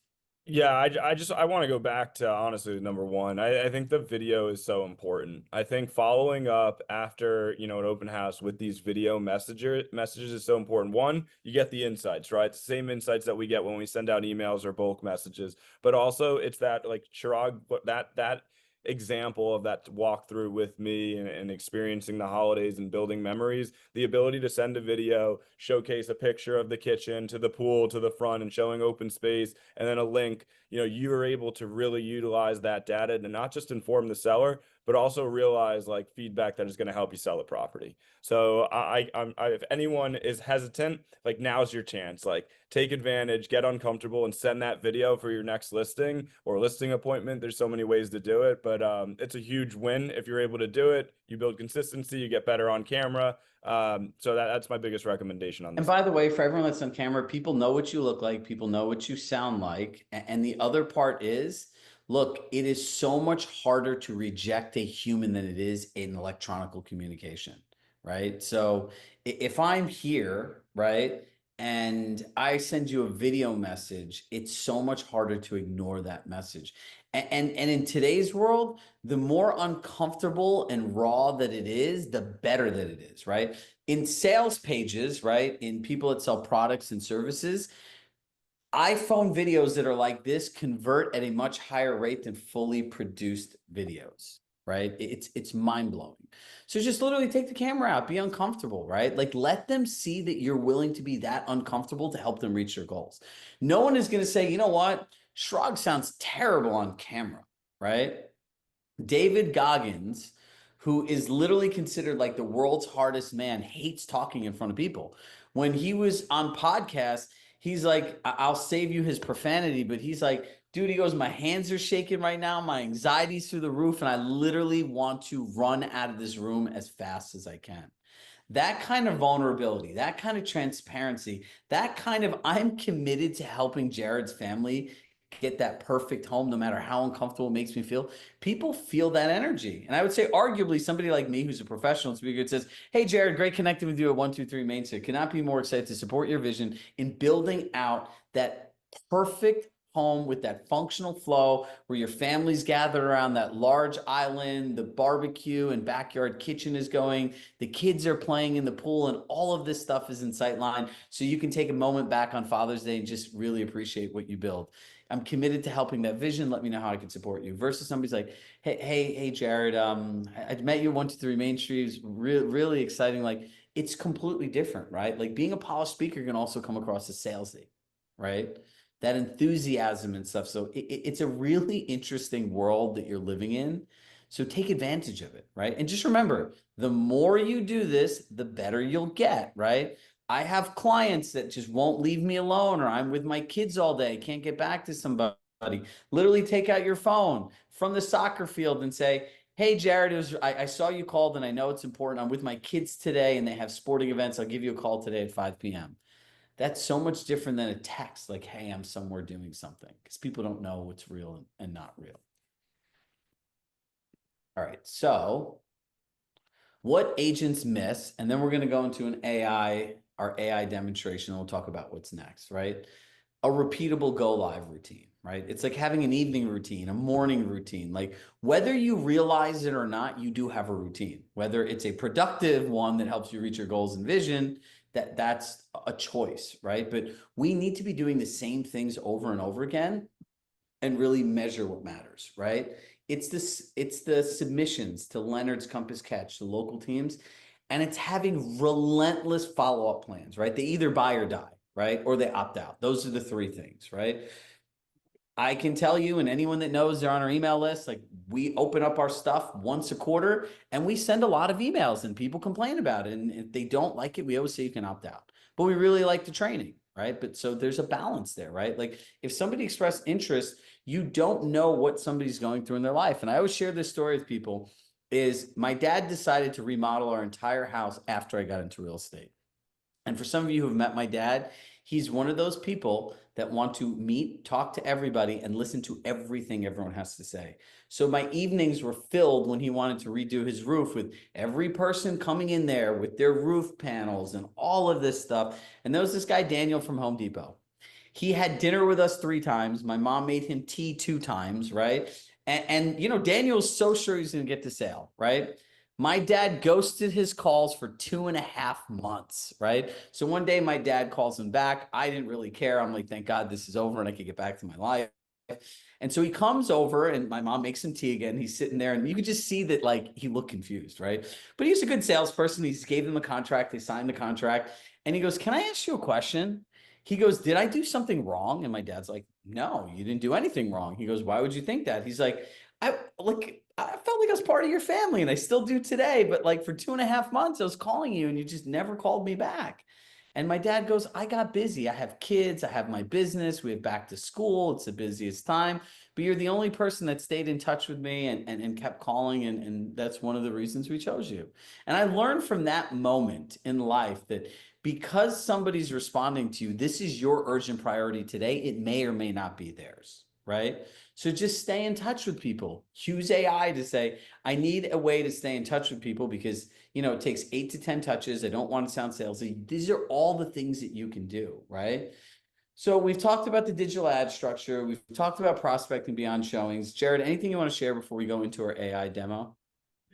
Speaker 2: Yeah, I want to go back to honestly number one. I think the video is so important. I think following up after, you know, an open house with these video messages is so important. One, you get the insights, right? It's the same insights that we get when we send out emails or bulk messages, but also it's that, like Chirag, that example of that walkthrough with me and experiencing the holidays and building memories, the ability to send a video, showcase a picture of the kitchen to the pool to the front and showing open space, and then a link. You know, you are able to really utilize that data to not just inform the seller, but also realize like feedback that is going to help you sell the property. So if anyone is hesitant, like, now's your chance. Like, take advantage, get uncomfortable, and send that video for your next listing or listing appointment. There's so many ways to do it, but it's a huge win if you're able to do it. You build consistency, you get better on camera. So that's my biggest recommendation on this.
Speaker 4: And by the way, for everyone that's on camera, people know what you look like, people know what you sound like. And the other part is, look, it is so much harder to reject a human than it is in electronic communication, right? So if I'm here, right, and I send you a video message, it's so much harder to ignore that message. And in today's world, the more uncomfortable and raw that it is, the better that it is, right? In sales pages, right, in people that sell products and services, iPhone videos that are like this convert at a much higher rate than fully produced videos, right? It's mind-blowing. So just literally take the camera out, be uncomfortable, right? Like, let them see that you're willing to be that uncomfortable to help them reach their goals. No one is going to say, you know what, Shrug sounds terrible on camera, right? David Goggins, who is literally considered like the world's hardest man, hates talking in front of people. When he was on podcasts, he's like, I'll save you his profanity, but he's like, dude, he goes, my hands are shaking right now. My anxiety's through the roof. And I literally want to run out of this room as fast as I can. That kind of vulnerability, that kind of transparency, that kind of, I'm committed to helping Jared's family get that perfect home, no matter how uncomfortable it makes me feel. People feel that energy. And I would say arguably somebody like me, who's a professional speaker, it says, hey, Jared, great connecting with you at 123 Main Street. Cannot be more excited to support your vision in building out that perfect home with that functional flow where your family's gathered around that large island, the barbecue and backyard kitchen is going, the kids are playing in the pool, and all of this stuff is in sight line. So you can take a moment back on Father's Day and just really appreciate what you build. I'm committed to helping that vision. Let me know how I can support you. Versus somebody's like, hey, Jared, I met you at 123 Main Street. It's really exciting. Like, it's completely different, right? Like, being a polished speaker can also come across as salesy, right? That enthusiasm and stuff. So it's a really interesting world that you're living in. So take advantage of it, right? And just remember, the more you do this, the better you'll get, right? I have clients that just won't leave me alone, or I'm with my kids all day, can't get back to somebody. Literally take out your phone from the soccer field and say, hey, Jared, I saw you called and I know it's important. I'm with my kids today and they have sporting events. I'll give you a call today at 5 p.m. That's so much different than a text like, hey, I'm somewhere doing something, because people don't know what's real and not real. All right, so what agents miss, and then we're going to go into our AI demonstration, and we'll talk about what's next, right? A repeatable go live routine, right? It's like having an evening routine, a morning routine. Like, whether you realize it or not, you do have a routine. Whether it's a productive one that helps you reach your goals and vision, that's a choice, right? But we need to be doing the same things over and over again and really measure what matters, right? It's the submissions to Leonard's Compass Catch, the local teams, and it's having relentless follow-up plans, right? They either buy or die, right? Or they opt out. Those are the three things, right? I can tell you, and anyone that knows they're on our email list, like, we open up our stuff once a quarter and we send a lot of emails and people complain about it. And if they don't like it, we always say you can opt out. But we really like the training, right? But so there's a balance there, right? Like, if somebody expressed interest, you don't know what somebody's going through in their life. And I always share this story with people is my dad decided to remodel our entire house after I got into real estate. And for some of you who have met my dad, he's one of those people that want to meet, talk to everybody, and listen to everything everyone has to say. So my evenings were filled when he wanted to redo his roof with every person coming in there with their roof panels and all of this stuff. And there was this guy, Daniel from Home Depot. He had dinner with us 3 times. My mom made him tea 2 times, right? And you know, Daniel's so sure he's going to get the sale, right? My dad ghosted his calls for 2.5 months, right? So one day my dad calls him back. I didn't really care. I'm like, thank God this is over and I can get back to my life. And so he comes over and my mom makes him tea again. He's sitting there and you could just see that, like, he looked confused, right? But he's a good salesperson. He just gave him a contract. They signed the contract. And he goes, can I ask you a question? He goes, did I do something wrong? And my dad's like, no, you didn't do anything wrong. He goes, why would you think that? He's like, I felt like I was part of your family and I still do today. But like, for 2.5 months, I was calling you and you just never called me back. And my dad goes, I got busy. I have kids. I have my business. We have back to school. It's the busiest time. But you're the only person that stayed in touch with me and kept calling. And that's one of the reasons we chose you. And I learned from that moment in life that because somebody's responding to you, this is your urgent priority today. It may or may not be theirs, right? So just stay in touch with people. Use AI to say, I need a way to stay in touch with people because, you know, it takes 8 to 10 touches. I don't want to sound salesy. These are all the things that you can do, right? So we've talked about the digital ad structure. We've talked about prospecting beyond showings. Jared, anything you want to share before we go into our AI demo?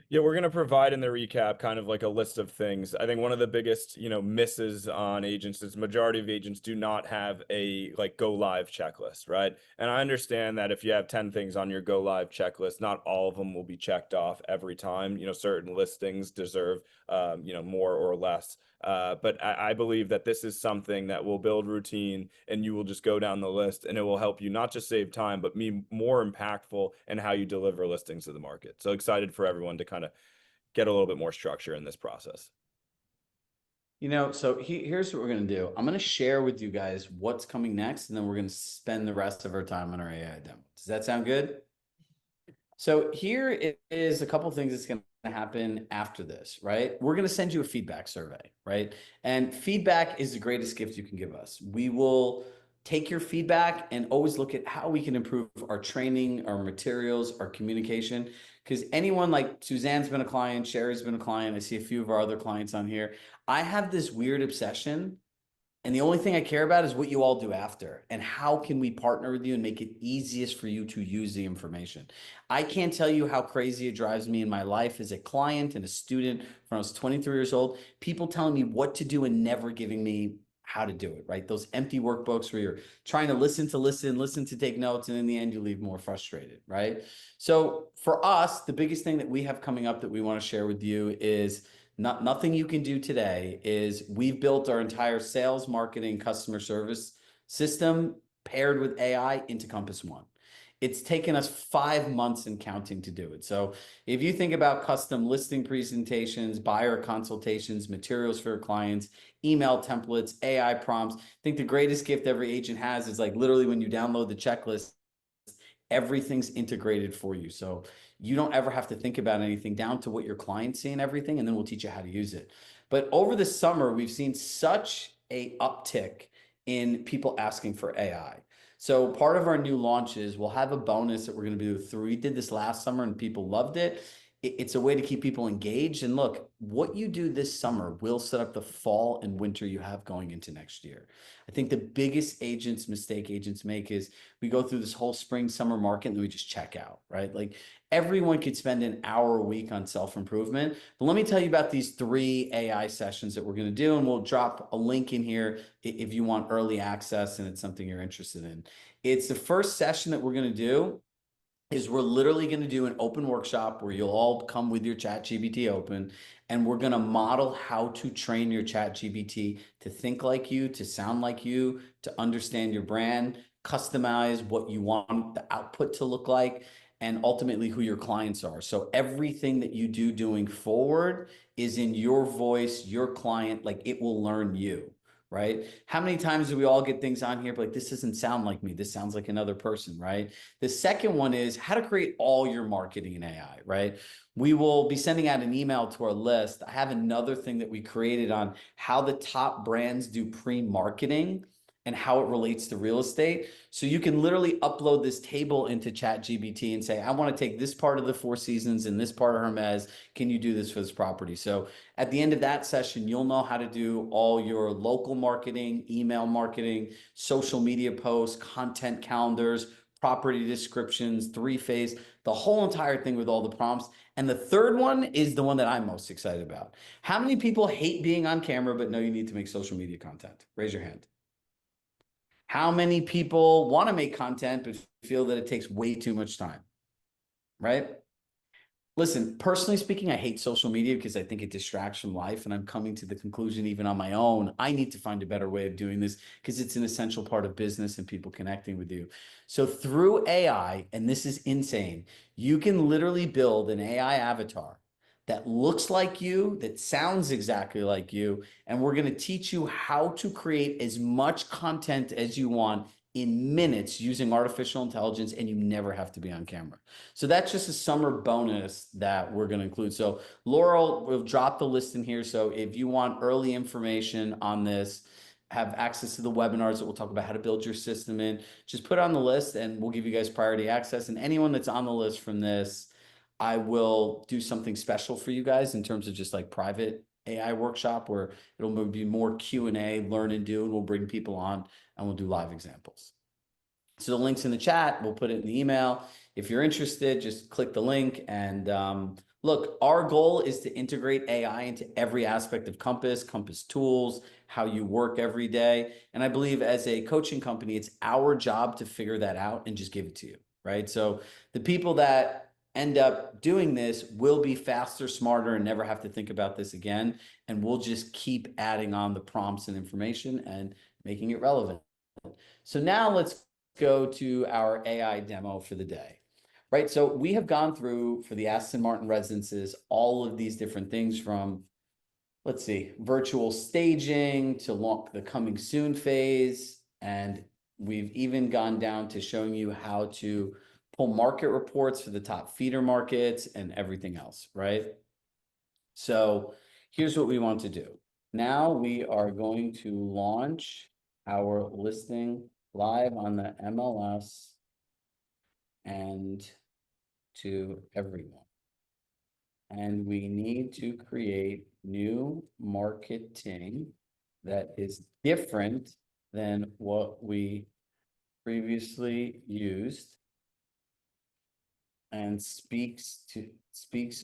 Speaker 2: Yeah, we're going to provide in the recap kind of like a list of things. I think one of the biggest, misses on agents is majority of agents do not have a like go live checklist, right? And I understand that if you have 10 things on your go live checklist, not all of them will be checked off every time. Certain listings deserve, more or less. But I believe that this is something that will build routine and you will just go down the list and it will help you not just save time, but be more impactful in how you deliver listings to the market. So excited for everyone to kind of get a little bit more structure in this process.
Speaker 4: So here's what we're going to do. I'm going to share with you guys what's coming next, and then we're going to spend the rest of our time on our AI demo. Does that sound good? So here is a couple of things that's going to happen after this, right? We're going to send you a feedback survey, right? And feedback is the greatest gift you can give us. We will take your feedback and always look at how we can improve our training, our materials, our communication. Because anyone like Suzanne's been a client, Sherry's been a client. I see a few of our other clients on here. I have this weird obsession And the only thing I care about is what you all do after, and how can we partner with you and make it easiest for you to use the information. I can't tell you how crazy it drives me in my life as a client and a student when I was 23 years old, people telling me what to do and never giving me how to do it, right? Those empty workbooks where you're trying to listen, to take notes, and in the end you leave more frustrated, right? So for us, the biggest thing that we have coming up that we want to share with you is nothing you can do today. Is we've built our entire sales, marketing, customer service system paired with AI into Compass One. It's taken us 5 months and counting to do it. So if you think about custom listing presentations, buyer consultations, materials for your clients, email templates, AI prompts, I think the greatest gift every agent has is like literally when you download the checklist, everything's integrated for you. So you don't ever have to think about anything down to what your clients see and everything, and then we'll teach you how to use it. But over the summer, we've seen such a uptick in people asking for AI. So part of our new launches, we'll have a bonus that we're going to do through. We did this last summer and people loved it. It's a way to keep people engaged. And look, what you do this summer will set up the fall and winter you have going into next year. I think the biggest mistake agents make is we go through this whole spring, summer market and we just check out, right? Like everyone could spend an hour a week on self-improvement. But let me tell you about these 3 AI sessions that we're going to do. And we'll drop a link in here if you want early access and it's something you're interested in. It's the first session that we're going to do is we're literally going to do an open workshop where you'll all come with your ChatGPT open, and we're going to model how to train your ChatGPT to think like you, to sound like you, to understand your brand, customize what you want the output to look like, and ultimately who your clients are. So everything that you do doing forward is in your voice, your client, like it will learn you. Right? How many times do we all get things on here, but like, this doesn't sound like me. This sounds like another person, right? The second one is how to create all your marketing in AI, right? We will be sending out an email to our list. I have another thing that we created on how the top brands do pre-marketing and how it relates to real estate. So you can literally upload this table into ChatGPT and say, I want to take this part of the Four Seasons and this part of Hermes. Can you do this for this property? So at the end of that session, you'll know how to do all your local marketing, email marketing, social media posts, content calendars, property descriptions, 3-phase, the whole entire thing with all the prompts. And the third one is the one that I'm most excited about. How many people hate being on camera but know you need to make social media content? Raise your hand. How many people want to make content but feel that it takes way too much time, right? Listen, personally speaking, I hate social media because I think it distracts from life, and I'm coming to the conclusion, even on my own, I need to find a better way of doing this because it's an essential part of business and people connecting with you. So through AI, and this is insane, you can literally build an AI avatar that looks like you, that sounds exactly like you, and we're going to teach you how to create as much content as you want in minutes using artificial intelligence, and you never have to be on camera. So that's just a summer bonus that we're going to include. So Laurel will drop the list in here. So if you want early information on this, have access to the webinars that we'll talk about how to build your system in, just put it on the list and we'll give you guys priority access. And anyone that's on the list from this, I will do something special for you guys in terms of just like private AI workshop where it'll be more Q&A, learn and do, and we'll bring people on and we'll do live examples. So the link's in the chat. We'll put it in the email. If you're interested, just click the link. And look, our goal is to integrate AI into every aspect of Compass, Compass tools, how you work every day. And I believe as a coaching company, it's our job to figure that out and just give it to you, right? So the people that end up doing this will be faster, smarter, and never have to think about this again. And we'll just keep adding on the prompts and information and making it relevant. So now let's go to our AI demo for the day, right? So we have gone through for the Aston Martin residences, all of these different things from, let's see, virtual staging to the coming soon phase. And we've even gone down to showing you how to pull market reports for the top feeder markets and everything else, right? So here's what we want to do. Now we are going to launch our listing live on the MLS and to everyone. And we need to create new marketing that is different than what we previously used and speaks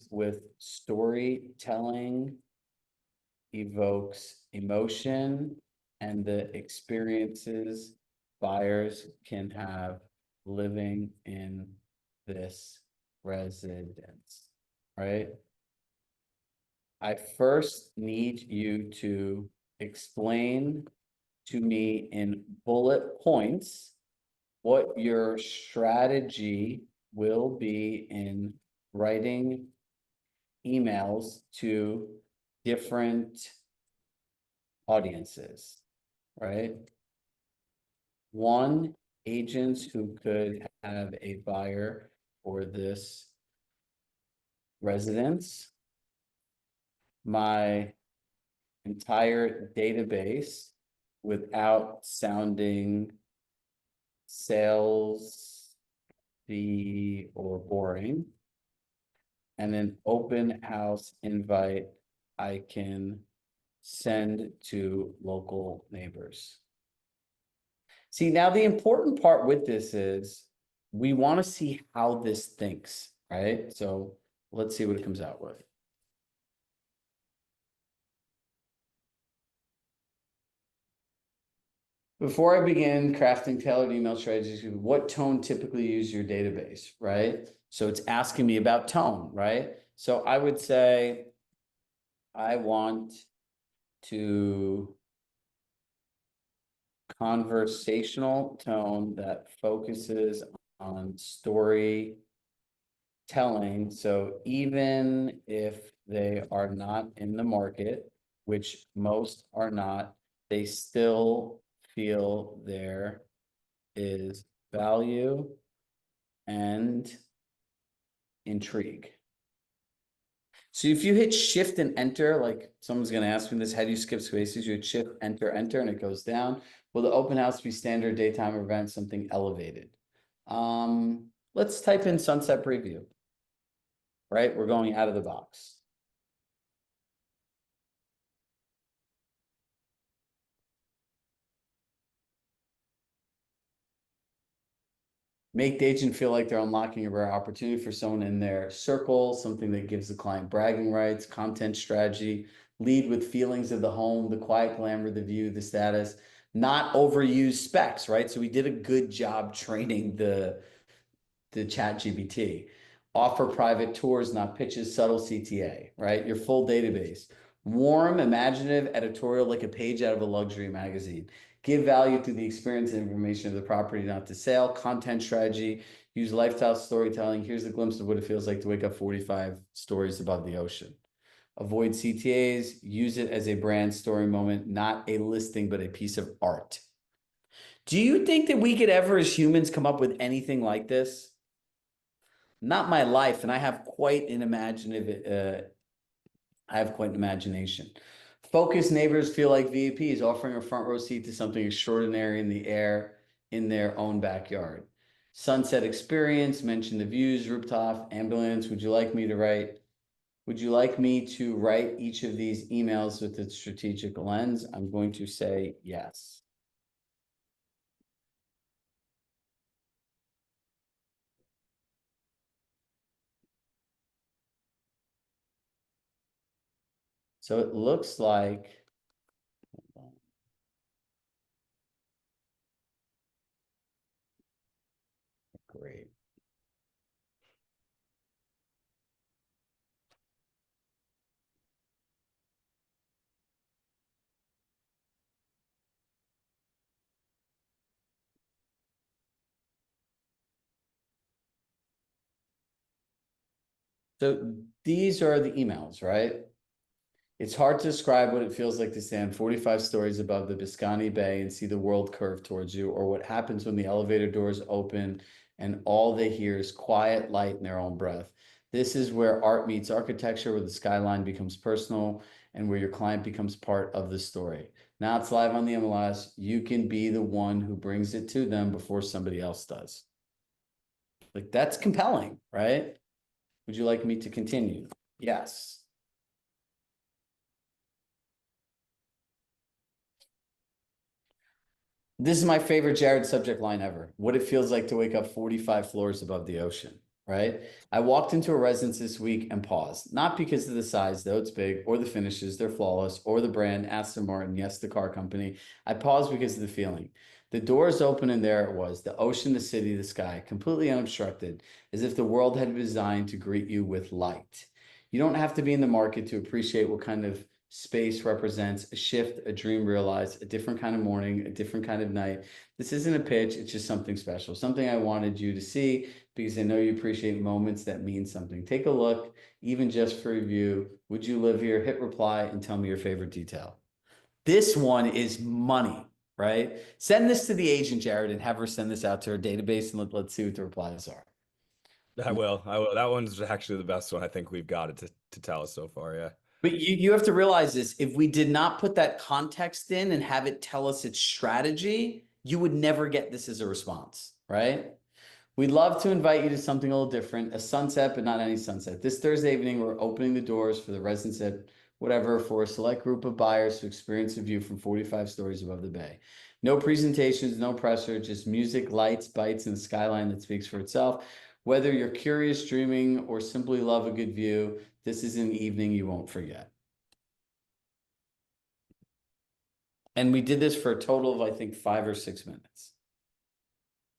Speaker 4: with storytelling, evokes emotion, and the experiences buyers can have living in this residence, right? I first need you to explain to me in bullet points what your strategy will be in writing emails to different audiences, right? One, agents who could have a buyer for this residence. My entire database without sounding sales or boring. And an open house invite I can send to local neighbors. See, now the important part with this is we want to see how this thinks, right? So let's see what it comes out with. Before I begin crafting tailored email strategies, what tone typically use your database, right? So it's asking me about tone, right? So I would say, I want to conversational tone that focuses on storytelling. So even if they are not in the market, which most are not, they still feel there is value and intrigue. So if you hit shift and enter, like someone's going to ask me this, how do you skip spaces? You hit shift, enter, enter, and it goes down. Will the open house be standard daytime event, something elevated? Let's type in sunset preview, right? We're going out of the box. Make the agent feel like they're unlocking a rare opportunity for someone in their circle, something that gives the client bragging rights, content strategy, lead with feelings of the home, the quiet glamour, the view, the status, not overuse specs, right? So we did a good job training the chat GPT. Offer private tours, not pitches, subtle CTA, right? Your full database. Warm, imaginative, editorial, like a page out of a luxury magazine. Give value to the experience and information of the property, not the sale. Content strategy, use lifestyle storytelling. Here's a glimpse of what it feels like to wake up 45 stories above the ocean. Avoid CTAs, use it as a brand story moment, not a listing, but a piece of art. Do you think that we could ever, as humans, come up with anything like this? Not my life, and I have quite an imagination. Focused neighbors feel like VIPs, offering a front row seat to something extraordinary in the air in their own backyard. Sunset experience, mention the views, rooftop, ambulance. Would you like me to write each of these emails with its strategic lens? I'm going to say yes. So it looks like, great. So these are the emails, right? It's hard to describe what it feels like to stand 45 stories above the Biscayne Bay and see the world curve towards you, or what happens when the elevator doors open and all they hear is quiet light in their own breath. This is where art meets architecture, where the skyline becomes personal, and where your client becomes part of the story. Now it's live on the MLS. You can be the one who brings it to them before somebody else does. Like, that's compelling, right? Would you like me to continue? Yes. This is my favorite Jared subject line ever. What it feels like to wake up 45 floors above the ocean, right? I walked into a residence this week and paused, not because of the size, though it's big, or the finishes, they're flawless, or the brand, Aston Martin, yes, the car company. I paused because of the feeling. The doors open and there it was, the ocean, the city, the sky, completely unobstructed, as if the world had been designed to greet you with light. You don't have to be in the market to appreciate what kind of space represents a shift, a dream realized, a different kind of morning, a different kind of night. This isn't a pitch, it's just something special, something I wanted you to see because I know you appreciate moments that mean something. Take a look, even just for review. Would you live here? Hit reply and tell me your favorite detail. This one is money, right? Send this to the agent, Jared, and have her send this out to her database and let's see what the replies are.
Speaker 2: I will. That one's actually the best one I think we've got it to tell us so far. Yeah.
Speaker 4: But you have to realize this, if we did not put that context in and have it tell us its strategy, you would never get this as a response, right? We'd love to invite you to something a little different, a sunset, but not any sunset. This Thursday evening, we're opening the doors for the residence at whatever for a select group of buyers to experience a view from 45 stories above the bay. No presentations, no pressure, just music, lights, bites, and a skyline that speaks for itself. Whether you're curious, dreaming, or simply love a good view, this is an evening you won't forget. And we did this for a total of, I think, 5 or 6 minutes.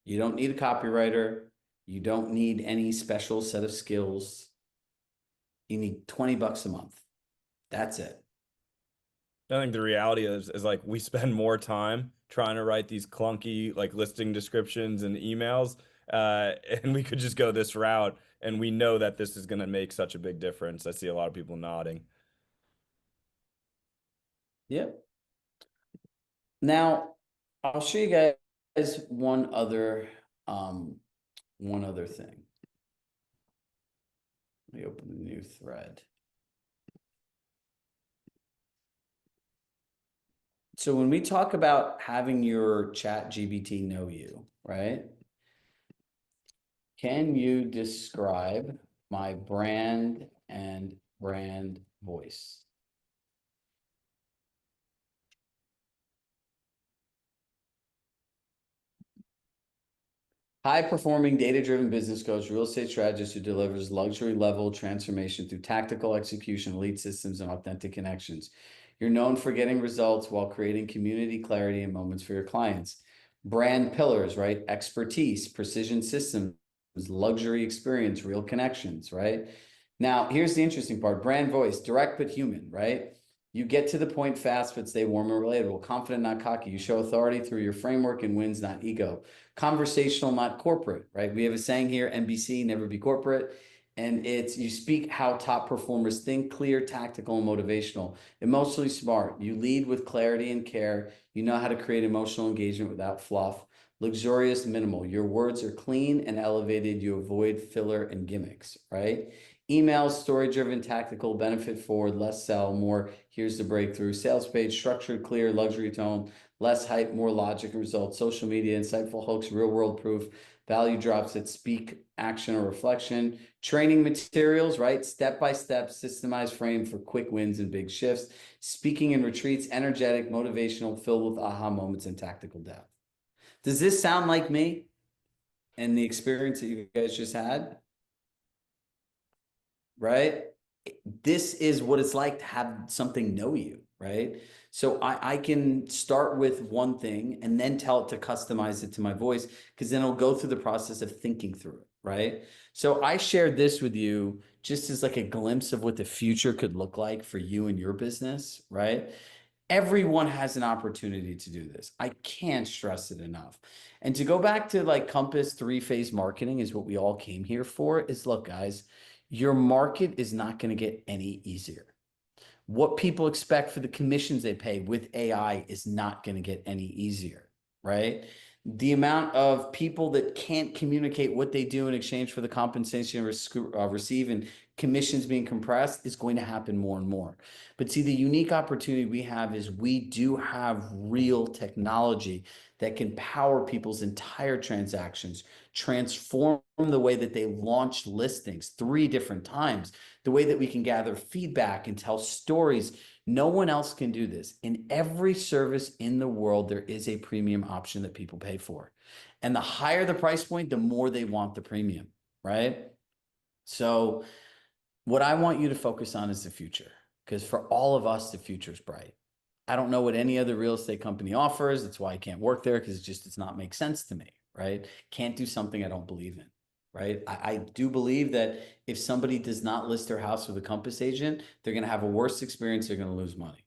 Speaker 4: You don't need a copywriter. You don't need any special set of skills. You need 20 bucks a month. That's it.
Speaker 2: I think the reality is like we spend more time trying to write these clunky like listing descriptions and emails, and we could just go this route, and we know that this is going to make such a big difference. I see a lot of people nodding.
Speaker 4: Yep. Now, I'll show you guys one other thing. Let me open a new thread. So when we talk about having your chat GBT know you, right? Can you describe my brand and brand voice? High-performing, data-driven business coach, real estate strategist who delivers luxury-level transformation through tactical execution, elite systems, and authentic connections. You're known for getting results while creating community clarity and moments for your clients. Brand pillars, right? Expertise, precision systems, luxury experience, real connections, right? Now, here's the interesting part. Brand voice, direct but human, right? You get to the point fast, but stay warm and relatable. Confident, not cocky. You show authority through your framework and wins, not ego. Conversational, not corporate, right? We have a saying here, NBC, never be corporate. And it's you speak how top performers think, clear, tactical, and motivational. Emotionally smart. You lead with clarity and care. You know how to create emotional engagement without fluff. Luxurious, minimal. Your words are clean and elevated. You avoid filler and gimmicks, right? Emails, story-driven, tactical, benefit forward, less sell, more. Here's the breakthrough. Sales page, structured, clear, luxury tone, less hype, more logic and results. Social media, insightful hooks, real-world proof, value drops that speak, action, or reflection. Training materials, right? Step-by-step, systemized frame for quick wins and big shifts. Speaking in retreats, energetic, motivational, filled with aha moments and tactical depth. Does this sound like me and the experience that you guys just had? Right? This is what it's like to have something know you, right? So I can start with one thing and then tell it to customize it to my voice, because then it'll go through the process of thinking through it, right? So I shared this with you just as like a glimpse of what the future could look like for you and your business, right? Everyone has an opportunity to do this. I can't stress it enough. And to go back to like Compass 3-phase marketing is what we all came here for, is look, guys, your market is not going to get any easier. What people expect for the commissions they pay with AI is not going to get any easier, right? The amount of people that can't communicate what they do in exchange for the compensation receive and commissions being compressed is going to happen more and more. But see, the unique opportunity we have is we do have real technology that can power people's entire transactions, transform the way that they launch listings 3 different times, the way that we can gather feedback and tell stories. No one else can do this. In every service in the world, there is a premium option that people pay for. And the higher the price point, the more they want the premium, right? So what I want you to focus on is the future, because for all of us, the future is bright. I don't know what any other real estate company offers. That's why I can't work there, because it just does not make sense to me, right? Can't do something I don't believe in, right? I do believe that if somebody does not list their house with a Compass agent, they're going to have a worse experience. They're going to lose money,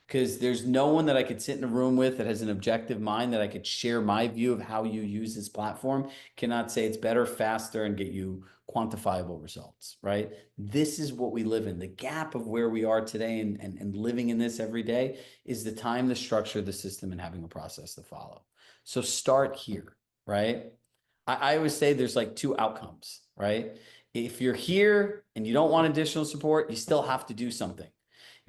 Speaker 4: because there's no one that I could sit in a room with that has an objective mind that I could share my view of how you use this platform, cannot say it's better, faster, and get you quantifiable results, right? This is what we live in. The gap of where we are today and living in this every day is the time, the structure, the system, and having a process to follow. So start here, right? I always say there's like 2 outcomes, right? If you're here and you don't want additional support, you still have to do something.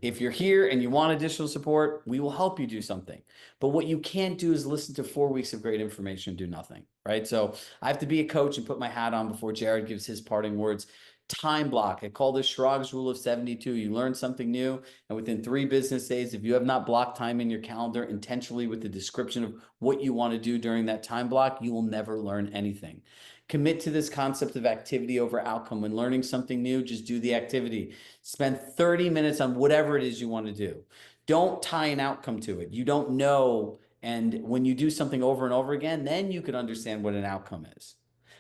Speaker 4: If you're here and you want additional support, we will help you do something. But what you can't do is listen to 4 weeks of great information and do nothing, right? So I have to be a coach and put my hat on before Jared gives his parting words. Time block. I call this Schrag's rule of 72. You learn something new, and within 3 business days, if you have not blocked time in your calendar intentionally with the description of what you want to do during that time block, you will never learn anything. Commit to this concept of activity over outcome. When learning something new, just do the activity. Spend 30 minutes on whatever it is you want to do. Don't tie an outcome to it. You don't know. And when you do something over and over again, then you could understand what an outcome is.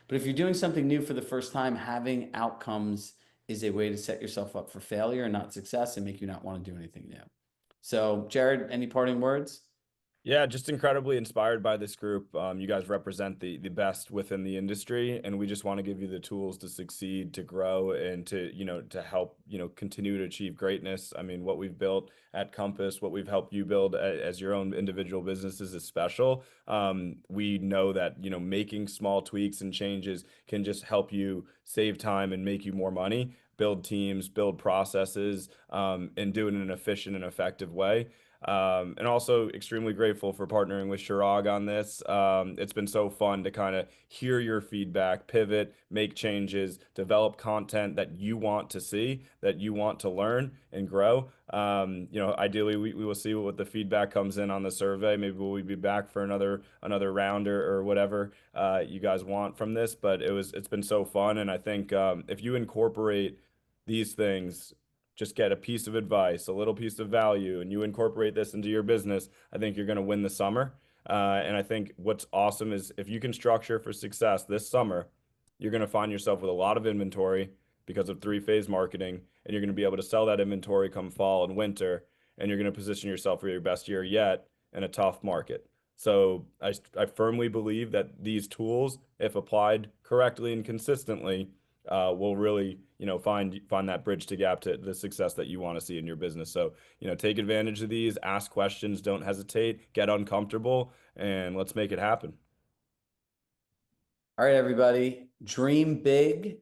Speaker 4: But if you're doing something new for the first time, having outcomes is a way to set yourself up for failure and not success, and make you not want to do anything new. So, Jared, any parting words?
Speaker 2: Yeah, just incredibly inspired by this group. You guys represent the best within the industry, and we just want to give you the tools to succeed, to grow, and to, to help, continue to achieve greatness. I mean, what we've built at Compass, what we've helped you build as your own individual businesses is special. We know that, making small tweaks and changes can just help you save time and make you more money, build teams, build processes, and do it in an efficient and effective way. And also extremely grateful for partnering with Chirag on this. It's been so fun to kind of hear your feedback, pivot, make changes, develop content that you want to see, that you want to learn and grow. Ideally we will see what the feedback comes in on the survey. Maybe we'll be back for another round or whatever you guys want from this. But it's been so fun, and I think if you incorporate these things, just get a piece of advice, a little piece of value, and you incorporate this into your business, I think you're going to win the summer. And I think what's awesome is if you can structure for success this summer, you're going to find yourself with a lot of inventory because of 3-phase marketing, and you're going to be able to sell that inventory come fall and winter, and you're going to position yourself for your best year yet in a tough market. So I firmly believe that these tools, if applied correctly and consistently, will really, find that bridge to gap to the success that you want to see in your business. So, take advantage of these, ask questions, don't hesitate, get uncomfortable, and let's make it happen.
Speaker 4: All right, everybody, dream big.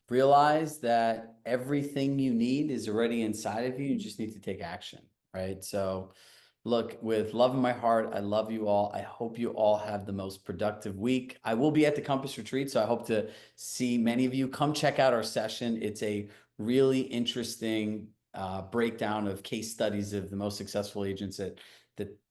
Speaker 4: Realize that everything you need is already inside of you. You just need to take action, right? So look, with love in my heart, I love you all. I hope you all have the most productive week. I will be at the Compass Retreat, so I hope to see many of you. Come check out our session. It's a really interesting breakdown of case studies of the most successful agents that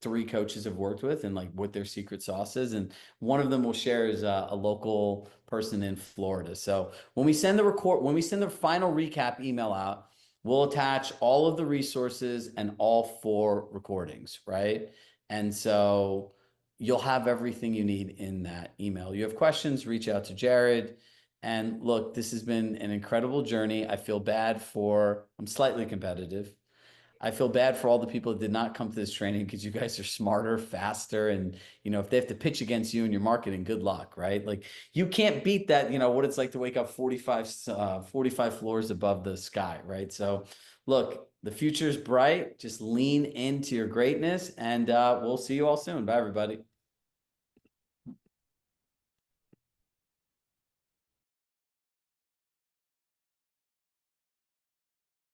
Speaker 4: 3 coaches have worked with, and like what their secret sauce is. And one of them we'll share is a local person in Florida. So when we send the final recap email out, we'll attach all of the resources and all 4 recordings, right? And so you'll have everything you need in that email. You have questions, reach out to Jared. And look, this has been an incredible journey. I'm slightly competitive. I feel bad for all the people that did not come to this training, because you guys are smarter, faster, and if they have to pitch against you in your marketing, good luck, right? Like, you can't beat that, what it's like to wake up 45 floors above the sky, right? So look, the future is bright. Just lean into your greatness, and we'll see you all soon. Bye, everybody.